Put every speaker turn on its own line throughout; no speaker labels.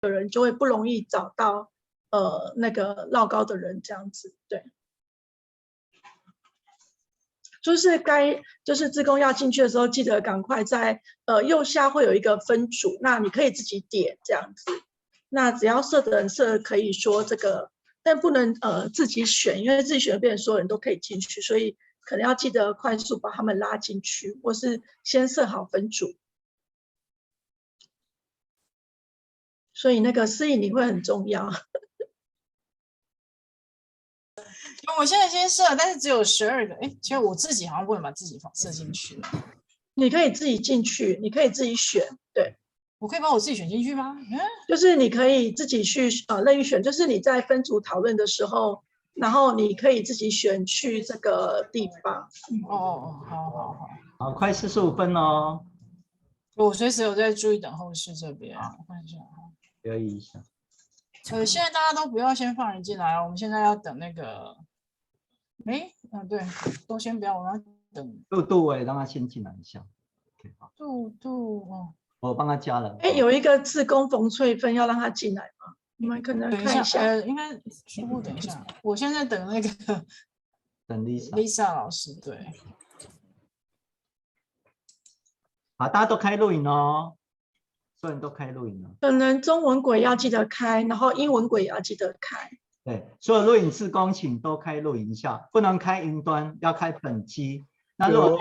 的人就会不容易找到那个绕高的人这样子，对。就是志工要进去的时候，记得赶快在右下会有一个分组，那你可以自己点这样子。那只要设的人设可以说这个，但不能自己选，因为自己选变成所有人都可以进去，所以可能要记得快速把他们拉进去，或是先设好分组。所以那个适应你会很重要。
我现在先设，但是只有12个。哎，其实我自己好像不能把自己设进去。
你可以自己进去，你可以自己选，对。
我可以把我自己选进去吗？
就是你可以自己去任意选，就是你在分组讨论的时候，然后你可以自己选去这个地方。
哦，好。
好，快45分哦。
我随时有在注意等候室这边，我看一下。
留意一下。
现在大家都不要先放人进来，我们现在要等那个。对，都先不要，我们要等。
杜伟让他先进来一下。
哦。
我帮他加了。
有一个志工冯翠芬要让他进来吗？我们可能看一下。
应该初步等一下。我现在等那个
等
Lisa 老师，对。
好，大家都开录影哦，所有人都开录影了。
可能中文轨要记得开，然后英文轨也要记得开。
对，所有录影志工请都开录影一下，不能开云端，要开本机。那如果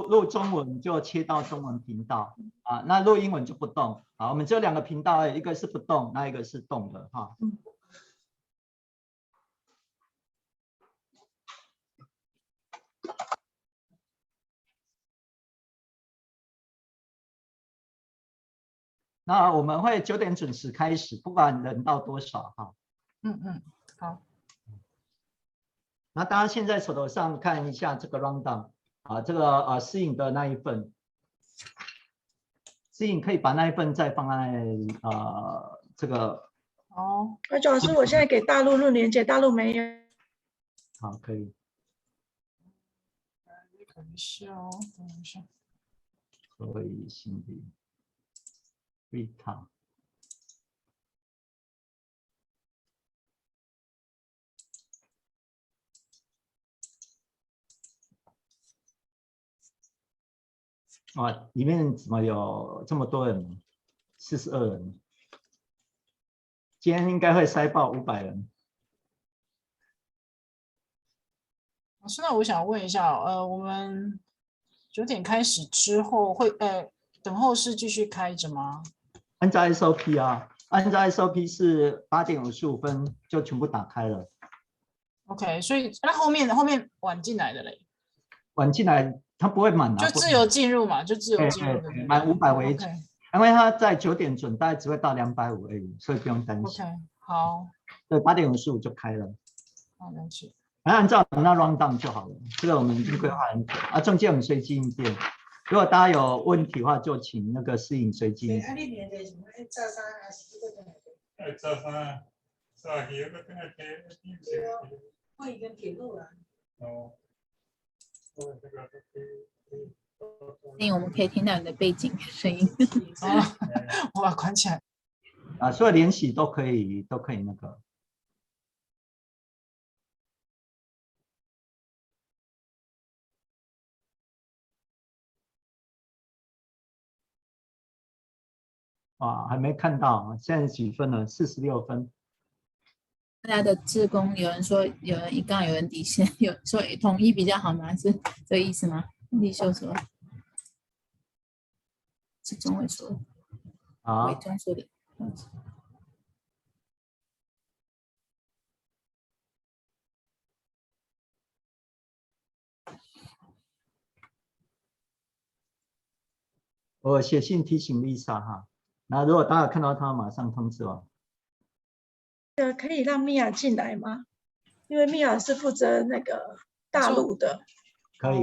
录中文就切到中文频道啊，那录英文就不动。好，我们只有2个频道，一个是不动，那一个是动的哈。那我们会9点准时开始，不管人到多少哈。
好。
那大家现在手头上看一下这个 rundown 啊，这个适应的那一份，适应可以把那一份再放在这个。
那主要是我现在给大陆录连接，大陆没有。
好，可以。
等一下。
可以，心里。Rita。哇，里面怎么有这么多人？42人。今天应该会塞爆500人。
现在我想问一下，我们9点开始之后会等候室继续开着吗？
按照 SOP 啊，按照 SOP 是8点55分就全部打开了。
OK， 所以那后面晚进来的嘞？
晚进来它不会满啊，
就自由进入嘛，就自由进入的。
满500为止，因为它在9点准，大概只会到250而已，所以不用担心。
OK， 好。
对，8点55就开了。
好，了解。
按照那 round down 就好了，这个我们已经规划很久啊。中间我们随机应变，如果大家有问题的话，就请那个适应随机应变。
我们可以听到你的背景声音。
我把它关起来。
啊，所有联系都可以那个。还没看到，现在几分了？46分。
大家的志工有人说，刚刚有人底线，有说统一比较好吗？是这个意思吗？立秀说，是中伟说的，伟忠说的。
我写信提醒 Lisa 哈，那如果大家看到她，马上通知我。
可以让米娅进来吗？因为米娅是负责那个大陆的。
可以。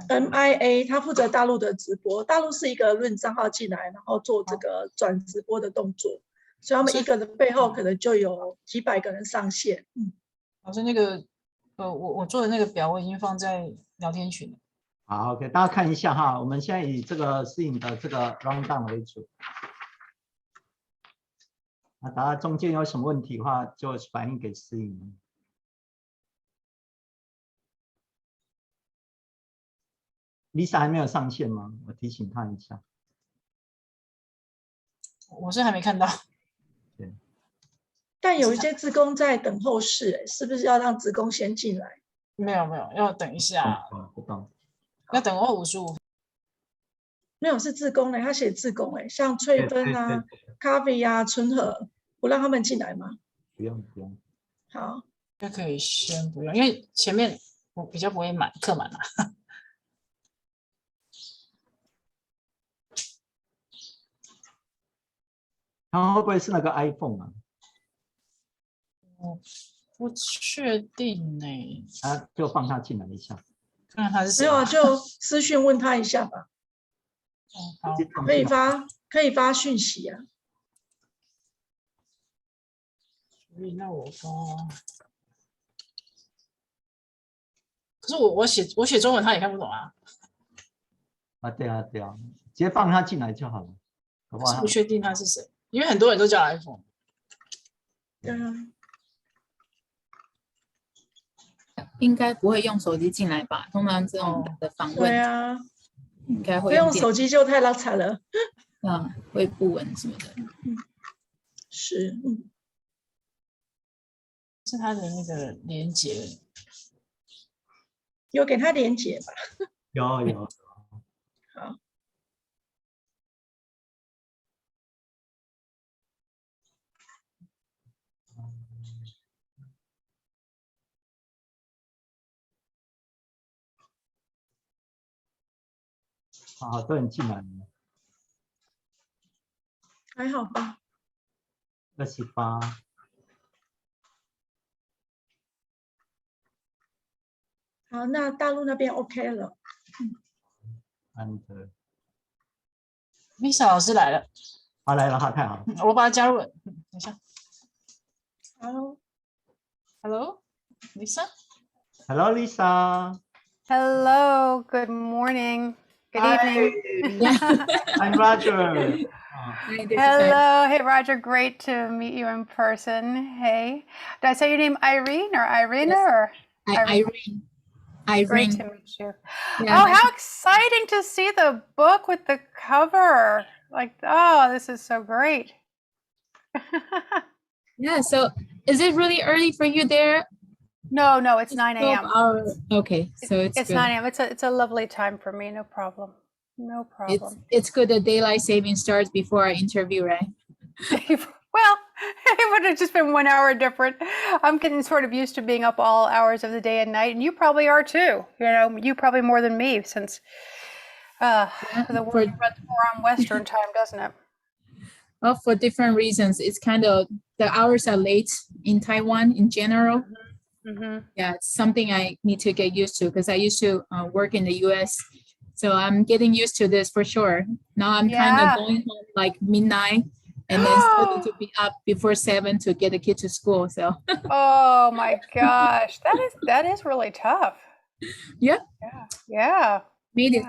MIA 他负责大陆的直播，大陆是一个论账号进来，然后做这个转直播的动作，所以他们一个人背后可能就有几百个人上线。
老师，那个我做的那个表我已经放在聊天群了。
好 ，OK， 大家看一下哈，我们现在以这个适应的这个 rundown 为主。那大家中间有什么问题的话，就反映给思颖。Lisa 还没有上线吗？我提醒她一下。
我是还没看到。
对。
但有一些志工在等候室，是不是要让志工先进来？
没有，要等一下，
不懂。
要等我55分。
没有，是志工他写志工像翠芬啊、咖啡啊、春和，不让他们进来吗？
不用。
好，
就可以先不用，因为前面我比较不会客满啊。
他会不会是那个 iPhone 啊？
我不确定呢。
就放他进来一下。
看看他是谁。
没有，就私讯问他一下吧。
好，
可以发讯息啊。
所以那我发，可是我写中文他也看不懂啊。
对啊，直接放他进来就好了，好不好？
可是不确定他是谁，因为很多人都叫 iPhone。
对啊。
应该不会用手机进来吧？通常这种的访问，
对啊，
应该会
用手机就太拉惨了。
会不稳什么的。
是，
是他的那个连结，
有给他连结吧？
有。
好。
好多人进来了。
还好吧。
28。
好，那大陆那边 OK 了。
Lisa 老师来了。
来了，太好了。
我把他加入了。等一下。Hello, Lisa.
Hello, Lisa.
Hello, good morning, good evening.
I'm Roger.
Hello, hey Roger, great to meet you in person. Hey, did I say your name Irene or Irina or
Irene?
Great to meet you.
Yeah,
oh, how exciting to see the book with the cover. Like, oh, this is so great.
Yeah, so is it really early for you there?
No, it's 9 a.m.
Okay, so it's good.
9 a.m. It's a lovely time for me. No problem. No problem.
It's good that daylight saving starts before our interview, right?
Well, it would have just been 1 hour different. I'm getting sort of used to being up all hours of the day and night, and you probably are too. You probably more than me, since the world runs more on Western time, doesn't it?
Well, for different reasons. It's kind of, the hours are late in Taiwan in general. Yeah, it's something I need to get used to because I used to work in the US. So I'm getting used to this for sure. Now I'm kind of going home like midnight and then starting to be up before 7 to get the kid to school. So
oh my gosh, that is really tough.
Yeah. Made it.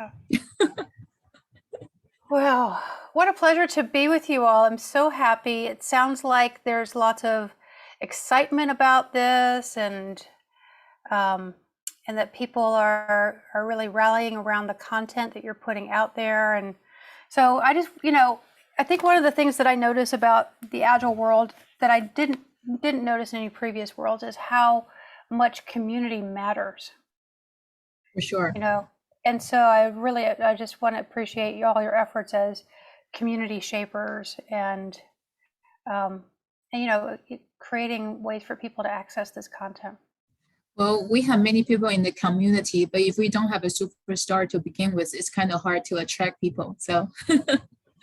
Well, what a pleasure to be with you all. I'm so happy. It sounds like there's lots of excitement about this, and that people are really rallying around the content that you're putting out there. And so I just, I think one of the things that I notice about the Agile world that I didn't notice in any previous worlds is how much community matters.
For sure.
And so I just want to appreciate all your efforts as community shapers and creating ways for people to access this content.
Well, we have many people in the community, but if we don't have a superstar to begin with, it's kind of hard to attract people. So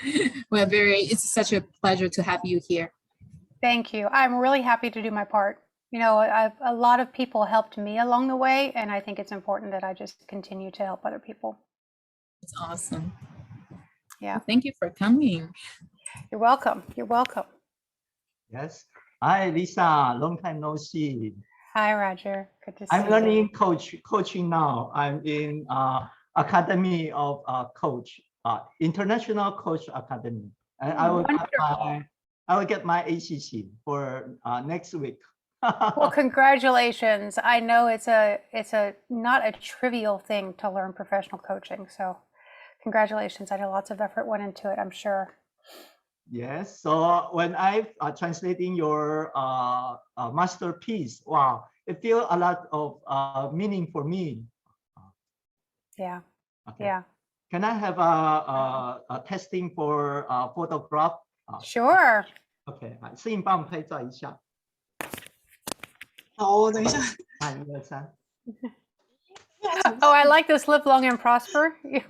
it's such a pleasure to have you here.
Thank you. I'm really happy to do my part. A lot of people helped me along the way, and I think it's important that I just continue to help other people.
It's awesome.
Yeah.
Well, thank you for coming.
You're welcome.
Yes. Hi, Lisa. Long time no see.
Hi, Roger. Good to see you.
I'm learning coaching now. I'm in Academy of Coach, International Coach Academy. And I I will get my ACC for next week.
Well, congratulations. I know it's a not a trivial thing to learn professional coaching. So congratulations. I know lots of effort went into it, I'm sure.
Yes. So when I translating your masterpiece, wow, it feels a lot of meaning for me.
Yeah.
Okay.
Yeah.
Can I have a testing for photograph?
Sure.
OK， 摄影帮我们拍照一下。
好，等一下。
1、2、3。
Oh, I like this. Live long and prosper.
Yes,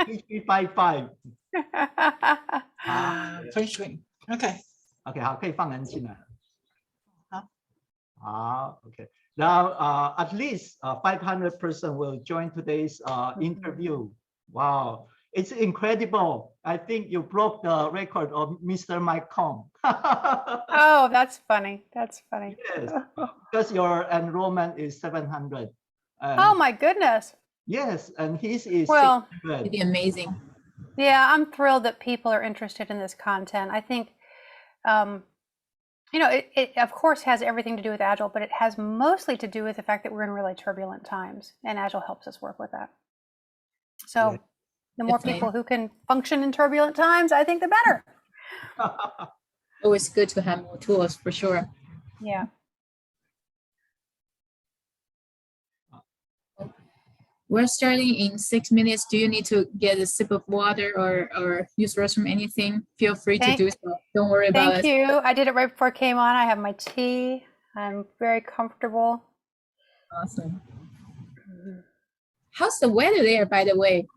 3355。French
screen. OK，
好，可以放人进来。
好。
OK. Now, at least 500 person will join today's interview. Wow, it's incredible. I think you broke the record of Mr. Mike Kong.
Oh, that's funny. That's funny.
Yes, because your enrollment is 700.
Oh my goodness.
Yes, and his is
Well,
600.
It'd be amazing.
Yeah, I'm thrilled that people are interested in this content. I think, you know, it of course has everything to do with Agile, but it has mostly to do with the fact that we're in really turbulent times, and Agile helps us work with that. So
Yeah.
the more people who can function in turbulent times, I think the better.
Always good to have more tools for sure.
Yeah.
We're starting in 6 minutes. Do you need to get a sip of water or use restroom, anything? Feel free to do so. Don't worry about it.
Thank you. I did it right before I came on. I have my tea. I'm very comfortable.
Awesome. How's the weather there, by the way?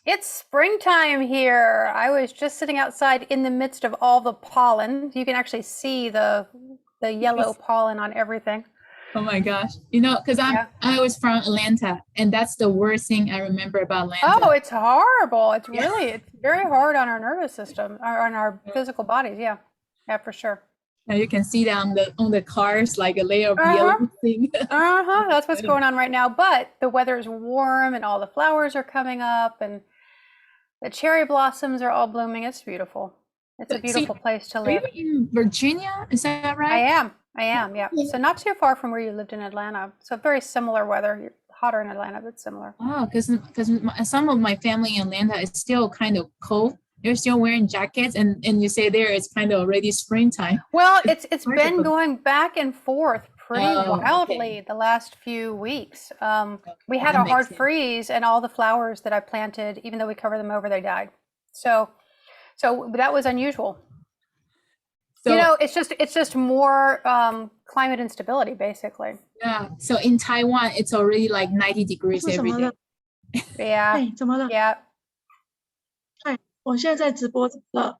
It's springtime here. I was just sitting outside in the midst of all the pollen. You can actually see the yellow pollen on everything.
Oh my gosh. You know, because I was from Atlanta, and that's the worst thing I remember about Atlanta.
Oh, it's horrible. It's really, it's very hard on our nervous system, or on our physical bodies. Yeah. Yeah, for sure.
Now you can see that on the cars, like a layer of yellow thing.
That's what's going on right now. But the weather is warm and all the flowers are coming up and the cherry blossoms are all blooming. It's beautiful. It's a beautiful place to live.
Are you in Virginia? Is that right?
I am, yeah. So not too far from where you lived in Atlanta. So very similar weather. Hotter in Atlanta, but similar.
Oh, because some of my family in Atlanta is still kind of cold. They're still wearing jackets, and you say there it's kind of already springtime.
Well, it's been going back and forth pretty wildly the last few weeks. We had a hard freeze, and all the flowers that I planted, even though we covered them over, they died. So that was unusual. So, you know, it's just more climate instability, basically.
Yeah. So in Taiwan, it's already like 90 degrees every day.
Yeah.
怎么了？
Yeah.
我现在在直播了。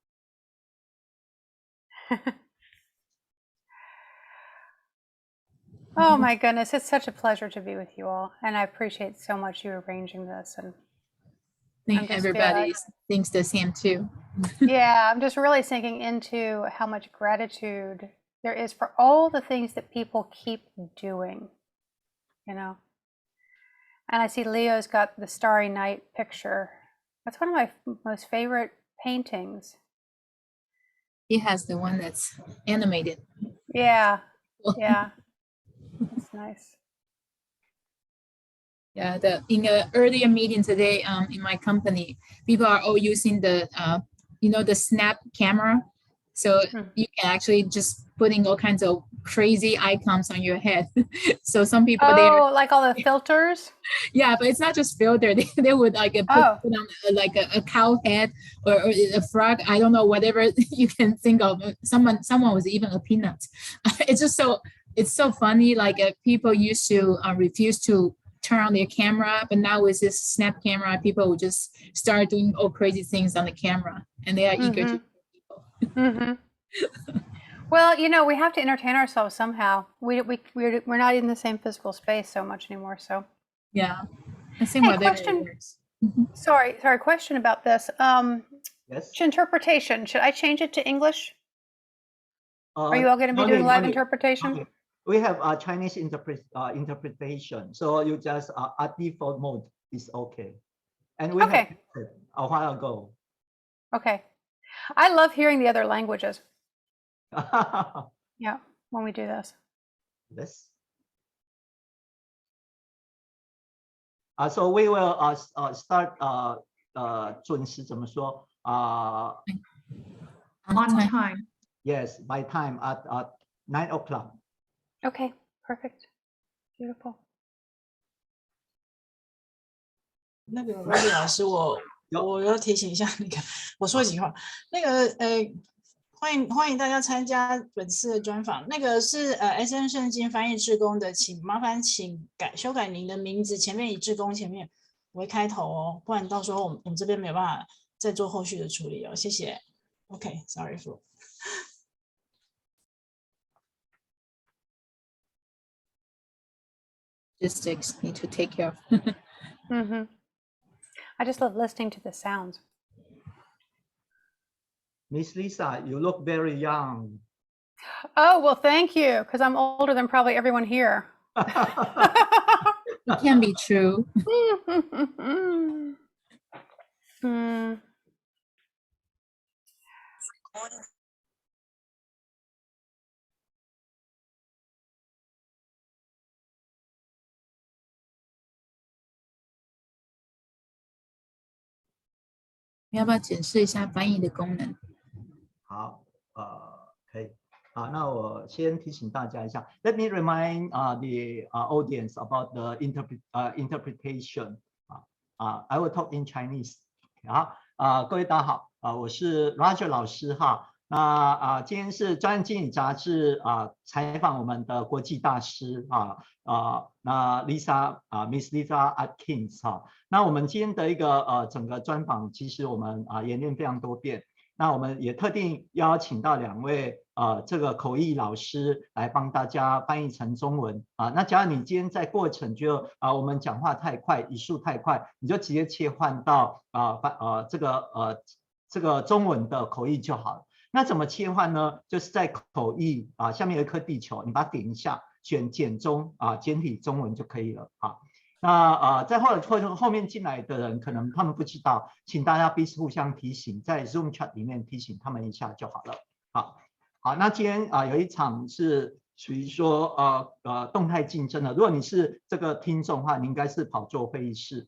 Oh my goodness, it's such a pleasure to be with you all, and I appreciate so much you arranging this. And
I think everybody thinks the same too.
Yeah, I'm just really sinking into how much gratitude there is for all the things that people keep doing, you know. And I see Leo's got the Starry Night picture. That's one of my most favorite paintings.
He has the one that's animated.
Yeah, yeah, that's nice. Yeah,
in an earlier meeting today, in my company, people are all using the the snap camera, so you can actually just putting all kinds of crazy icons on your head. So some people
like all the filters.
Yeah, but it's not just filter. They would like put on like a cow head or a frog. I don't know, whatever you can think of. Someone was even a peanut. It's just it's so funny. Like people used to refuse to turn on their camera, but now with this snap camera, people will just start doing all crazy things on the camera, and they are eager to people.
Well, you know, we have to entertain ourselves somehow. We're not in the same physical space so much anymore. So
yeah, the same way.
Question. Sorry. Question about this.
Yes.
Interpretation. Should I change it to English? Are you all going to be doing live interpretation?
Okay. We have a Chinese interpretation, so you just at default mode is okay. And we have a while ago.
Okay. I love hearing the other languages. Yeah, when we do this.
Yes. So we will start 准时怎么说
On time.
Yes, by time at 9 o'clock.
Okay, perfect. Beautiful.
那个 Robbie 老师，我要提醒一下，那个我说几句话。那个欢迎大家参加本次的专访。那个是SN 圣经翻译志工的，麻烦修改您的名字，前面以志工前面为开头哦，不然到时候我们这边没有办法再做后续的处理哦。谢谢。OK，sorry for。Logistics
need to take care of.
I just love listening to the sounds.
Miss Lisa, you look very young.
Oh, well, thank you, because I'm older than probably everyone here.
It can be true.
Hmm.
要不要解释一下翻译的功能？
好，可以。好，那我先提醒大家一下。Let me remind the audience about the interpretation. I will talk in Chinese. 好，各位大家好，我是 Roger 老师哈。那今天是专业经理杂志采访我们的国际大师那 Lisa Miss Lisa Atkins 哈。那我们今天的一个整个专访，其实我们演练非常多遍。那我们也特定邀请到2位这个口译老师来帮大家翻译成中文那假如你今天在过程觉得我们讲话太快，语速太快，你就直接切换到这个中文的口译就好了。那怎么切换呢？就是在口译下面有一颗地球，你把它点一下，选简中简体中文就可以了那在后面进来的人，可能他们不知道，请大家彼此互相提醒，在 Zoom chat 里面提醒他们一下就好了。好，那今天有一场是属于说动态竞争的。如果你是这个听众的话，你应该是跑做会议室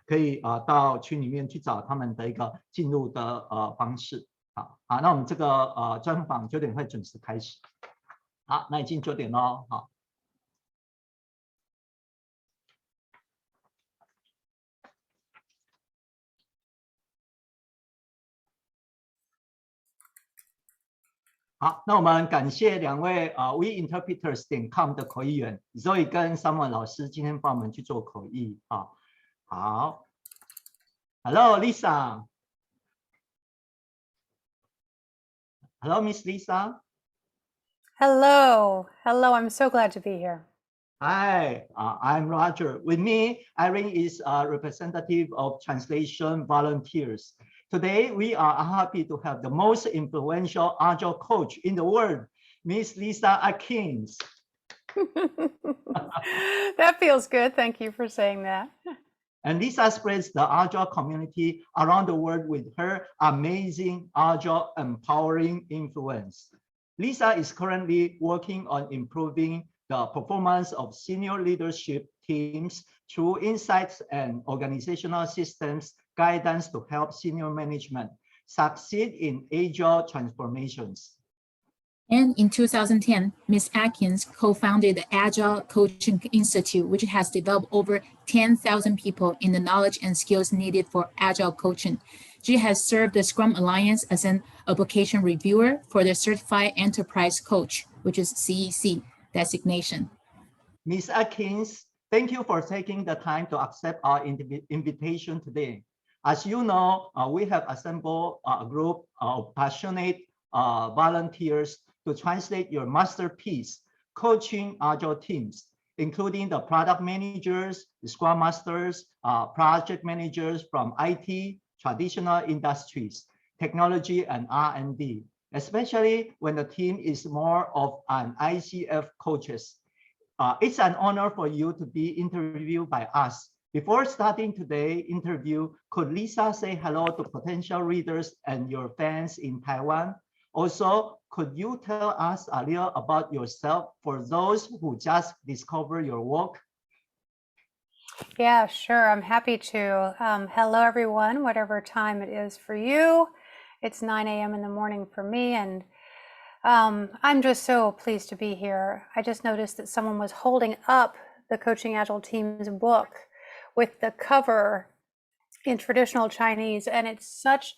可以到群里面去找他们的一个进入的方式。好，那我们这个专访9点会准时开始。好，那已经9点咯。好，那我们感谢2位weinterpreters.com 的口译员 Zoe 跟 Samuel 老师今天帮我们去做口译好 ，Hello Lisa。Hello Miss Lisa.
Hello. I'm so glad to be here.
Hi, I'm Roger. With me, Irene is a representative of translation volunteers. Today, we are happy to have the most influential Agile coach in the world, Miss Lissa Atkins.
That feels good. Thank you for saying that.
And Lisa spreads the Agile community around the world with her amazing Agile empowering influence. Lisa is currently working on improving the performance of senior leadership teams through insights and organizational systems guidance to help senior management succeed in Agile transformations.
And in 2010, Ms. Atkins co-founded the Agile Coaching Institute, which has developed over 10,000 people in the knowledge and skills needed for Agile coaching. She has served the Scrum Alliance as an application reviewer for the Certified Enterprise Coach, which is CEC designation.
Ms. Atkins, thank you for taking the time to accept our invitation today. As you know, we have assembled a group of passionate volunteers to translate your masterpiece, Coaching Agile Teams, including the product managers, the Scrum Masters, project managers from IT, traditional industries, technology, and R&D, especially when the team is more of an ICF coaches. It's an honor for you to be interviewed by us. Before starting today's interview, could Lisa say hello to potential readers and your fans in Taiwan? Also, could you tell us a little about yourself for those who just discover your work?
Yeah, sure. I'm happy to. Hello, everyone, whatever time it is for you. It's 9 a.m. in the morning for me, and I'm just so pleased to be here. I just noticed that someone was holding up the Coaching Agile Team's book with the cover in traditional Chinese, and it's such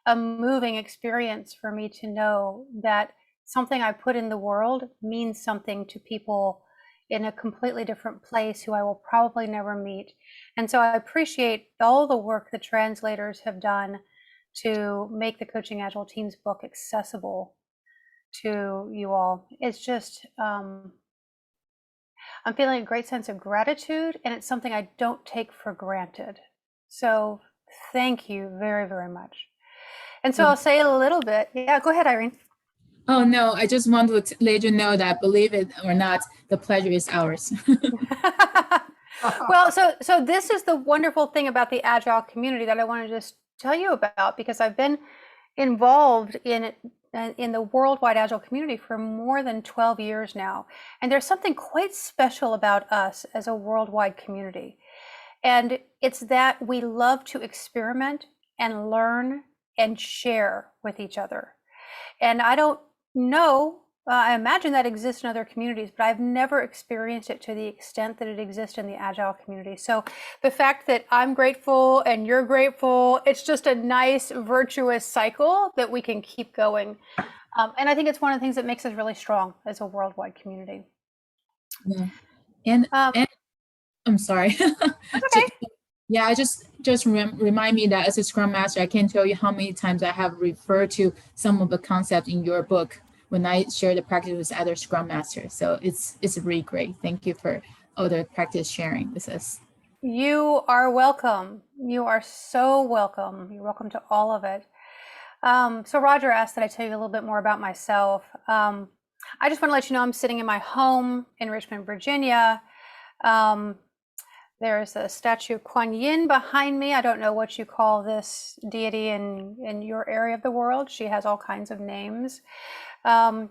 a moving experience for me to know that something I put in the world means something to people in a completely different place who I will probably never meet. And so I appreciate all the work the translators have done to make the Coaching Agile Team's book accessible to you all. It's just, I'm feeling a great sense of gratitude, and it's something I don't take for granted. So thank you very, very much. And so I'll say a little bit. Yeah, go ahead, Irene.
Oh, no, I just want to let you know that, believe it or not, the pleasure is ours.
Well, so this is the wonderful thing about the Agile community that I want to just tell you about, because I've been involved in the worldwide Agile community for more than 12 years now. And there's something quite special about us as a worldwide community. And it's that we love to experiment and learn and share with each other. And I don't know, I imagine that exists in other communities, but I've never experienced it to the extent that it exists in the Agile community. So the fact that I'm grateful and you're grateful, it's just a nice virtuous cycle that we can keep going. And I think it's one of the things that makes us really strong as a worldwide community.
Yeah. And I'm sorry.
Okay.
Yeah, I just remind me that as a Scrum Master, I can't tell you how many times I have referred to some of the concepts in your book when I share the practice with other Scrum Masters. So it's really great. Thank you for all the practice sharing with us.
You are welcome. You are so welcome. You're welcome to all of it. So Roger asked that I tell you a little bit more about myself. I just want to let you know I'm sitting in my home in Richmond, Virginia. There's a statue of Kuan Yin behind me. I don't know what you call this deity in your area of the world. She has all kinds of names. And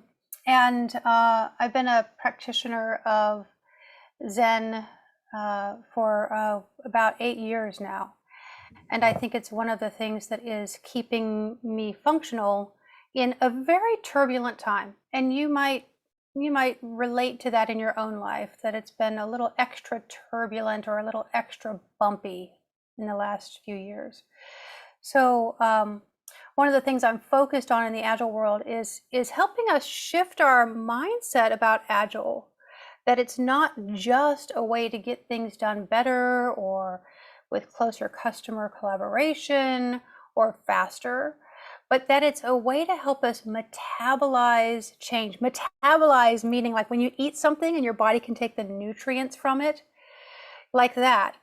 I've been a practitioner of Zen for about 8 years now. And I think it's one of the things that is keeping me functional in a very turbulent time. And you might relate to that in your own life, that it's been a little extra turbulent or a little extra bumpy in the last few years. So one of the things I'm focused on in the Agile world is helping us shift our mindset about Agile, that it's not just a way to get things done better or with closer customer collaboration or faster, but that it's a way to help us metabolize change. Metabolize meaning like when you eat something and your body can take the nutrients from it, like that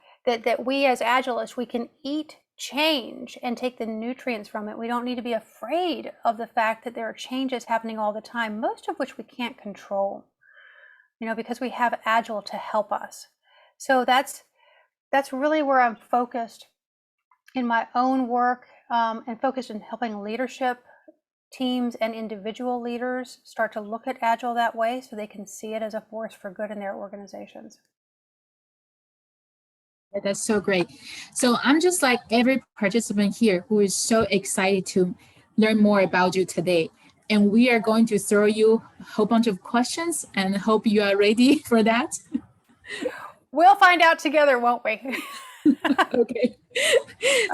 we as Agilists, we can eat change and take the nutrients from it. We don't need to be afraid of the fact that there are changes happening all the time, most of which we can't control, because we have Agile to help us. So that's really where I'm focused in my own work, and focused in helping leadership teams and individual leaders start to look at Agile that way so they can see it as a force for good in their organizations.
That's so great. So I'm just like every participant here who is so excited to learn more about you today. And we are going to throw you a whole bunch of questions and hope you are ready for that.
We'll find out together, won't we?
Okay.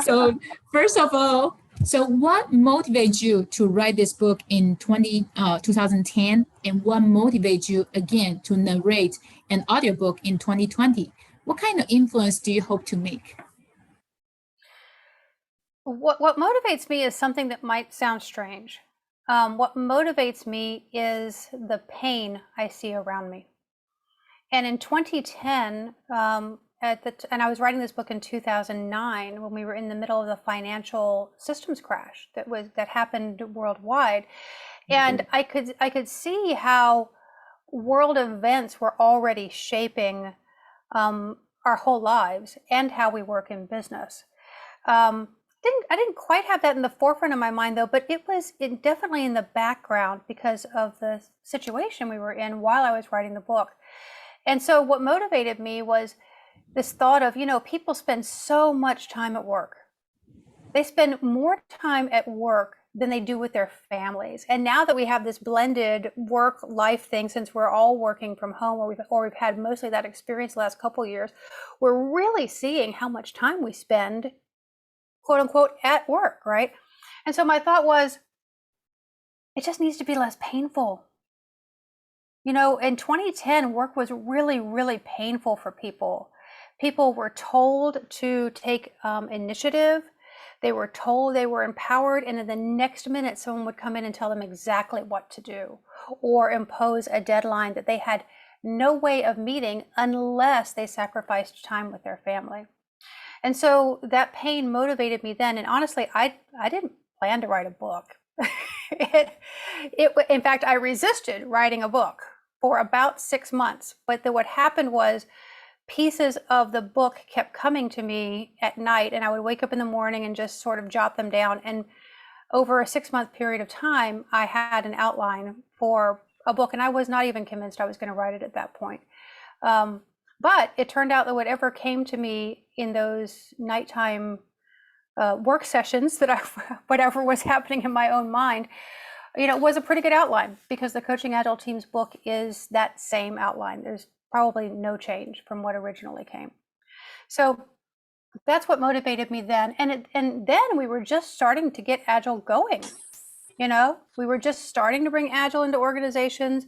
So first of all, so what motivates you to write this book in 2010, and what motivates you again to narrate an audiobook in 2020? What kind of influence do you hope to make?
What motivates me is something that might sound strange. What motivates me is the pain I see around me. And in 2010, and I was writing this book in 2009 when we were in the middle of the financial systems crash that happened worldwide, and I could see how world events were already shaping our whole lives and how we work in business. didn't quite have that in the forefront of my mind though, but it was definitely in the background because of the situation we were in while I was writing the book. And so what motivated me was this thought of, people spend so much time at work. They spend more time at work than they do with their families. And now that we have this blended work-life thing, since we're all working from home, or we've had mostly that experience the last couple of years, we're really seeing how much time we spend, quote unquote, at work, right? And so my thought was, it just needs to be less painful. In 2010, work was really, really painful for people. People were told to take initiative. They were told they were empowered, and in the next minute, someone would come in and tell them exactly what to do, or impose a deadline that they had no way of meeting unless they sacrificed time with their family. And so that pain motivated me then. And honestly, I didn't plan to write a book. In fact, I resisted writing a book for about 6 months. But then what happened was, pieces of the book kept coming to me at night, and I would wake up in the morning and just sort of jot them down. And over a 6-month period of time, I had an outline for a book, and I was not even convinced I was going to write it at that point. But it turned out that whatever came to me in those nighttime work sessions, whatever was happening in my own mind, was a pretty good outline, because the Coaching Agile Teams book is that same outline. There's probably no change from what originally came. So that's what motivated me then. And then we were just starting to get Agile going. We were just starting to bring Agile into organizations.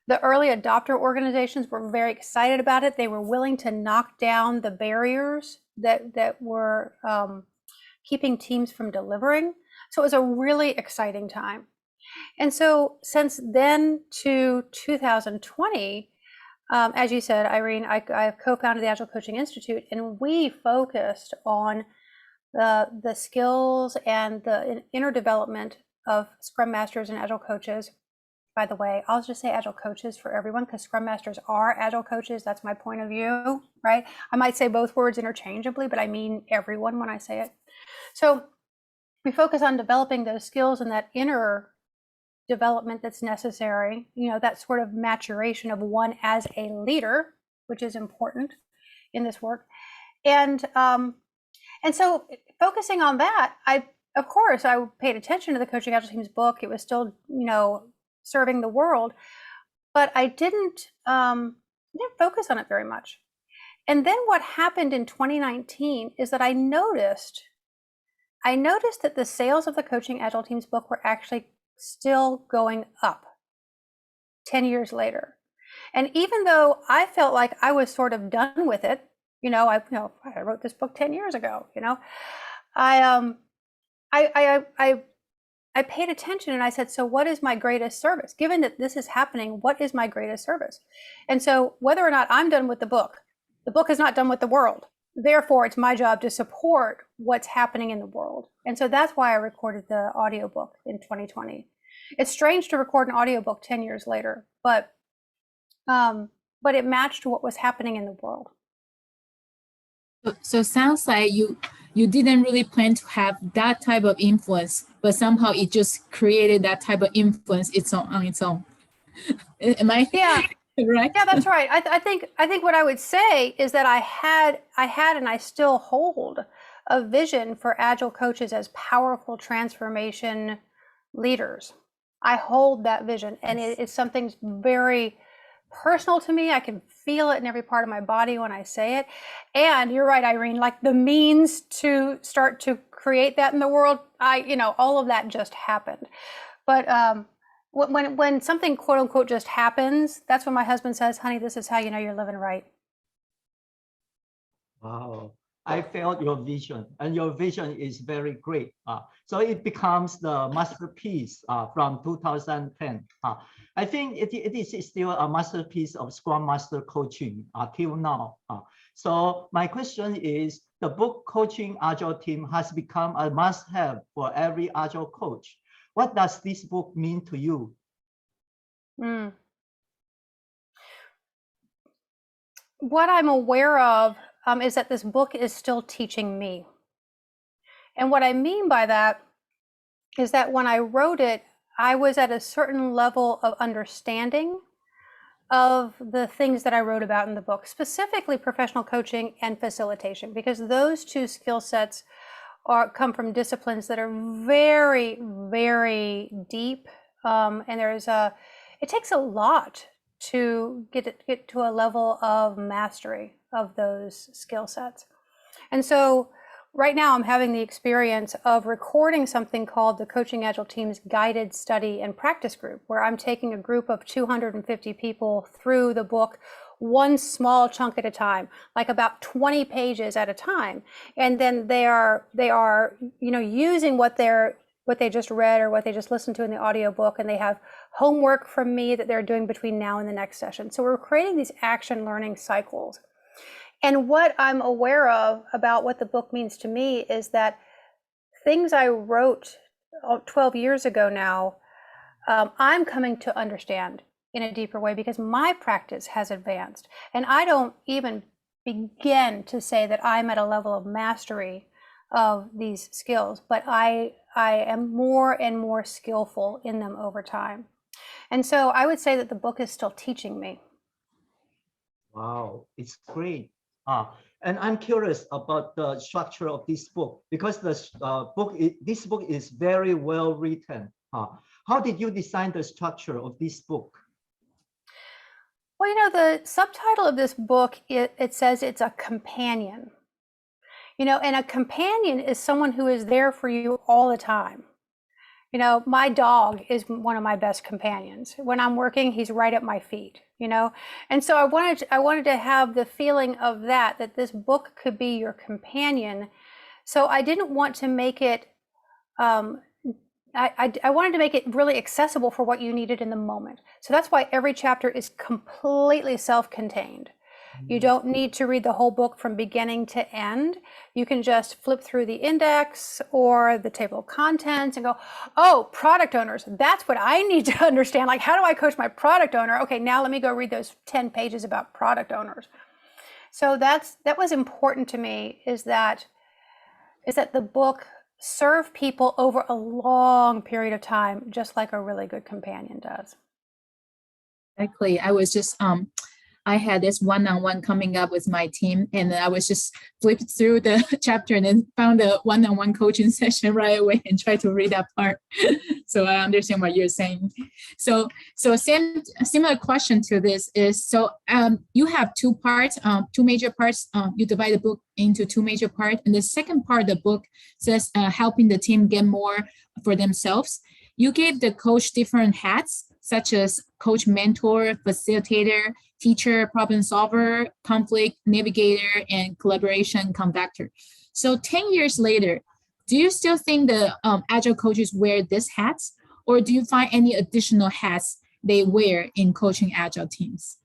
The early adopter organizations were very excited about it. They were willing to knock down the barriers that were keeping teams from delivering. So it was a really exciting time. And so since then to 2020, as you said, Irene, I co-founded the Agile Coaching Institute, and we focused on the skills and the inner development of Scrum Masters and Agile coaches. By the way, I'll just say Agile coaches for everyone, because Scrum Masters are Agile coaches. That's my point of view, right? I might say both words interchangeably, but I mean everyone when I say it. So we focus on developing those skills and that inner development that's necessary, that sort of maturation of one as a leader, which is important in this work. And so focusing on that, I paid attention to the Coaching Agile Teams book. It was still, serving the world, but I didn't focus on it very much. And then what happened in 2019 is that I noticed that the sales of the Coaching Agile Teams book were actually still going up 10 years later. And even though I felt like I was sort of done with it, I wrote this book 10 years ago, I paid attention, and I said, so what is my greatest service? Given that this is happening, what is my greatest service? And so whether or not I'm done with the book is not done with the world. Therefore, it's my job to support what's happening in the world. And so that's why I recorded the audiobook in 2020. It's strange to record an audiobook 10 years later, but it matched what was happening in the world.
So sounds like you didn't really plan to have that type of influence, but somehow it just created that type of influence on its own. Am I right?
Yeah, that's right. I think what I would say is that I had and I still hold a vision for Agile coaches as powerful transformation leaders. I hold that vision, and it's something very personal to me. I can feel it in every part of my body when I say it. And you're right, Irene, like the means to start to create that in the world, all of that just happened. But when something quote unquote just happens, that's when my husband says, honey, this is how you know you're living right.
Wow. I felt your vision, and your vision is very great. So it becomes the masterpiece from 2010. I think it is still a masterpiece of Scrum Master coaching till now. So my question is, the book Coaching Agile Team has become a must-have for every Agile coach. What does this book mean to you?
What I'm aware of is that this book is still teaching me. And what I mean by that is that when I wrote it, I was at a certain level of understanding of the things that I wrote about in the book, specifically professional coaching and facilitation, because those two skill sets come from disciplines that are very, very deep. And it takes a lot to get to a level of mastery of those skill sets. And so right now I'm having the experience of recording something called the Coaching Agile Team's Guided Study and Practice Group, where I'm taking a group of 250 people through the book, one small chunk at a time, like about 20 pages at a time. And then they are, using what they just read or what they just listened to in the audiobook, and they have homework from me that they're doing between now and the next session. So we're creating these action learning cycles. And what I'm aware of about what the book means to me is that things I wrote 12 years ago now, I'm coming to understand in a deeper way because my practice has advanced. And I don't even begin to say that I'm at a level of mastery of these skills, but I am more and more skillful in them over time. And so I would say that the book is still teaching me.
Wow, it's great. And I'm curious about the structure of this book because this book is very well written. How did you design the structure of this book?
Well, the subtitle of this book, it says it's a companion. And a companion is someone who is there for you all the time. My dog is one of my best companions. When I'm working, he's right at my feet, And so I wanted to have the feeling of that this book could be your companion. So I didn't want to make it, I wanted to make it really accessible for what you needed in the moment. So that's why every chapter is completely self-contained. You don't need to read the whole book from beginning to end. You can just flip through the index or the table of contents and go, oh, product owners, that's what I need to understand. Like, how do I coach my product owner? Okay, now let me go read those 10 pages about product owners. So that was important to me, is that the book serve people over a long period of time, just like a really good companion does.
Exactly. I was just I had this one-on-one coming up with my team, and I was just flipped through the chapter and then found a one-on-one coaching session right away and tried to read that part. So I understand what you're saying. So similar question to this is, you have two parts, two major parts. You divide the book into two major parts, and the second part of the book says helping the team get more for themselves. You gave the coach different hats, such as coach, mentor, facilitator, teacher, problem solver, conflict navigator, and collaboration conductor. So 10 years later, do you still think the Agile coaches wear these hats, or do you find any additional hats they wear in coaching Agile teams?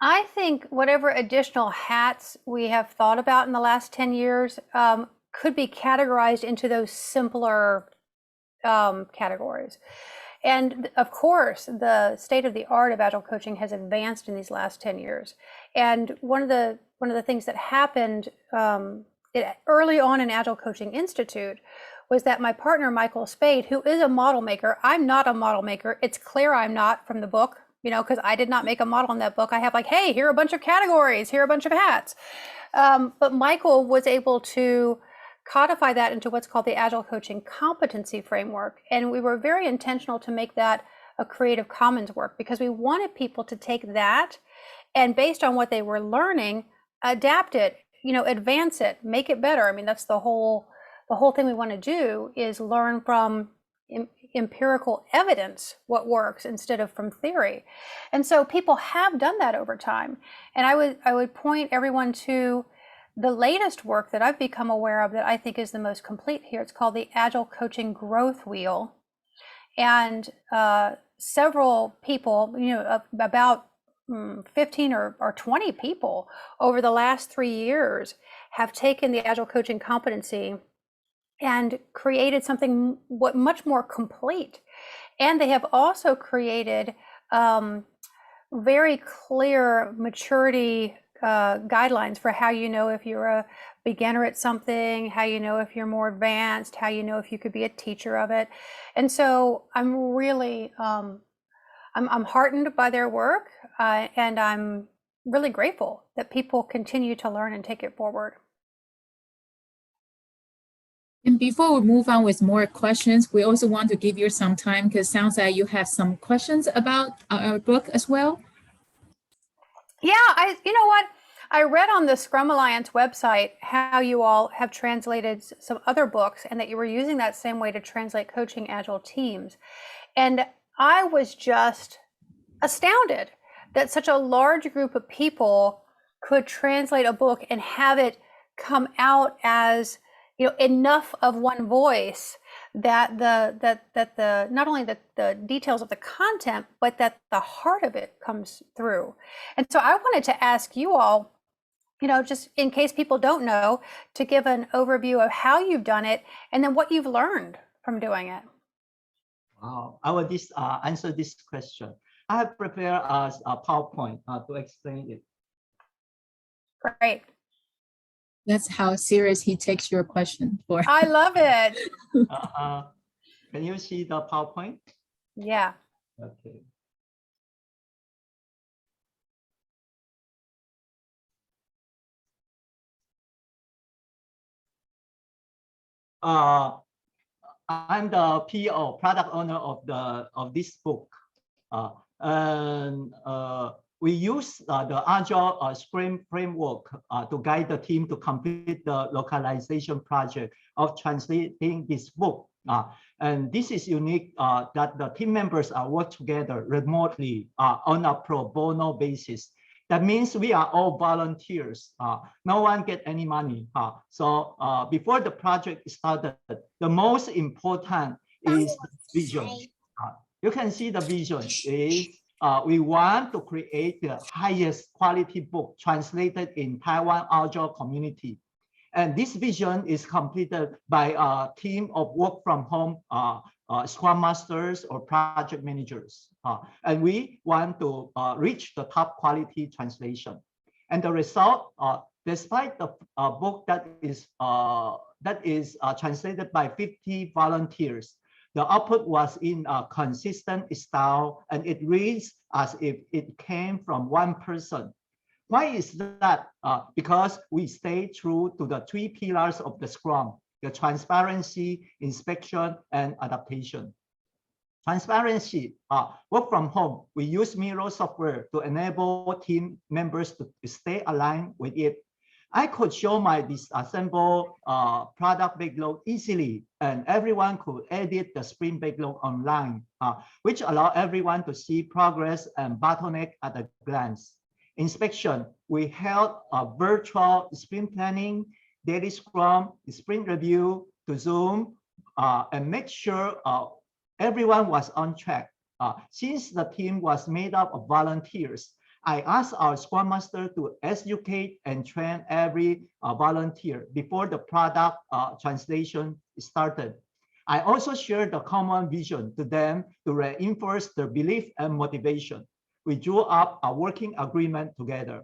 I think whatever additional hats we have thought about in the last 10 years could be categorized into those simpler categories. And of course, the state of the art of Agile coaching has advanced in these last 10 years. And one of the things that happened early on in Agile Coaching Institute was that my partner, Michael Spade, who is a model maker, I'm not a model maker. It's clear I'm not from the book, because I did not make a model in that book. I have like, hey, here are a bunch of categories, here are a bunch of hats. But Michael was able to codify that into what's called the Agile Coaching Competency Framework. And we were very intentional to make that a Creative Commons work, because we wanted people to take that and, based on what they were learning, adapt it, advance it, make it better. I mean, that's the whole thing we want to do, is learn from empirical evidence what works instead of from theory. And so people have done that over time. And I would point everyone to the latest work that I've become aware of that I think is the most complete here. It's called the Agile Coaching Growth Wheel. And several people, about 15 or 20 people over the last 3 years have taken the Agile Coaching competency and created something much more complete. And they have also created very clear maturity guidelines for how you know if you're a beginner at something, how you know if you're more advanced, how you know if you could be a teacher of it. And so I'm really, I'm heartened by their work, and I'm really grateful that people continue to learn and take it forward.
And before we move on with more questions, we also want to give you some time because it sounds like you have some questions about our book as well.
Yeah, you know what? I read on the Scrum Alliance website how you all have translated some other books and that you were using that same way to translate Coaching Agile Teams. And I was just astounded that such a large group of people could translate a book and have it come out as, you know, enough of one voice that the not only the details of the content, but that the heart of it comes through. And so I wanted to ask you all, you know, just in case people don't know, to give an overview of how you've done it and then what you've learned from doing it.
Wow, I will answer this question. I have prepared a PowerPoint to explain it.
Great.
That's how serious he takes your question for.
I love it.
Can you see the PowerPoint?
Yeah.
Okay. I'm the PO, product owner of this book, and we use the Agile Scrum framework to guide the team to complete the localization project of translating this book. And this is unique that the team members work together remotely on a pro bono basis. That means we are all volunteers. No one get any money. So before the project started, the most important is the vision. You can see the vision is we want to create the highest quality book translated in Taiwan Agile community. And this vision is completed by a team of work from home Scrum Masters or project managers. And we want to reach the top quality translation. And the result, despite the book that is translated by 50 volunteers, the output was in a consistent style and it reads as if it came from one person. Why is that? Because we stay true to the 3 pillars of the Scrum: the transparency, inspection, and adaptation. Transparency, work from home. We use Miro software to enable team members to stay aligned with it. I could show my disassembled product backlog easily, and everyone could edit the sprint backlog online, which allow everyone to see progress and bottleneck at a glance. Inspection, we held a virtual sprint planning, daily Scrum, sprint review to Zoom, and make sure everyone was on track. Since the team was made up of volunteers, I asked our Scrum Master to educate and train every volunteer before the product translation started. I also shared the common vision to them to reinforce their belief and motivation. We drew up a working agreement together.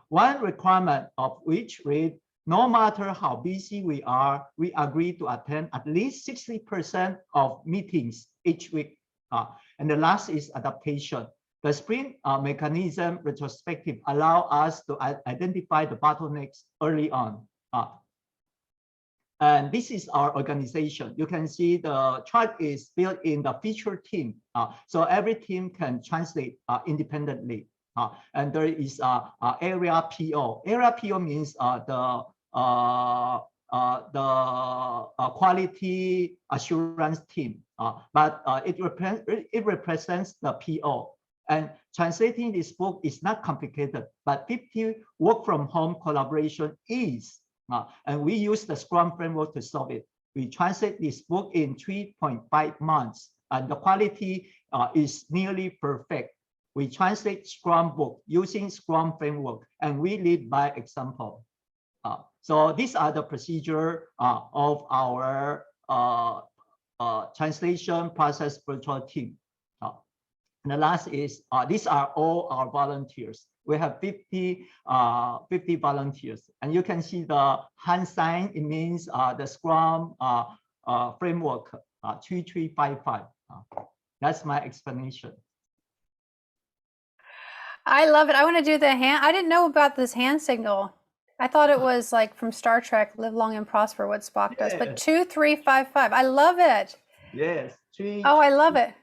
One requirement of which read, no matter how busy we are, we agree to attend at least 60% of meetings each week. And the last is adaptation. The sprint mechanism retrospective allow us to identify the bottlenecks early on. And this is our organization. You can see the chart is built in the feature team. So every team can translate independently. And there is area PO. Area PO means the quality assurance team. But it represents the PO. And translating this book is not complicated, but 50 work from home collaboration is. And we use the Scrum framework to solve it. We translate this book in 3.5 months, and the quality is nearly perfect. We translate Scrum book using Scrum framework, and we lead by example. So these are the procedure of our translation process virtual team. And the last is, these are all our volunteers. We have 50 volunteers. And you can see the hand sign. It means the Scrum framework 3355. That's my explanation.
I love it. I want to do the hand. I didn't know about this hand signal. I thought it was like from Star Trek, live long and prosper, what Spock does, but 2355. I love it.
Yes.
Oh, I love it.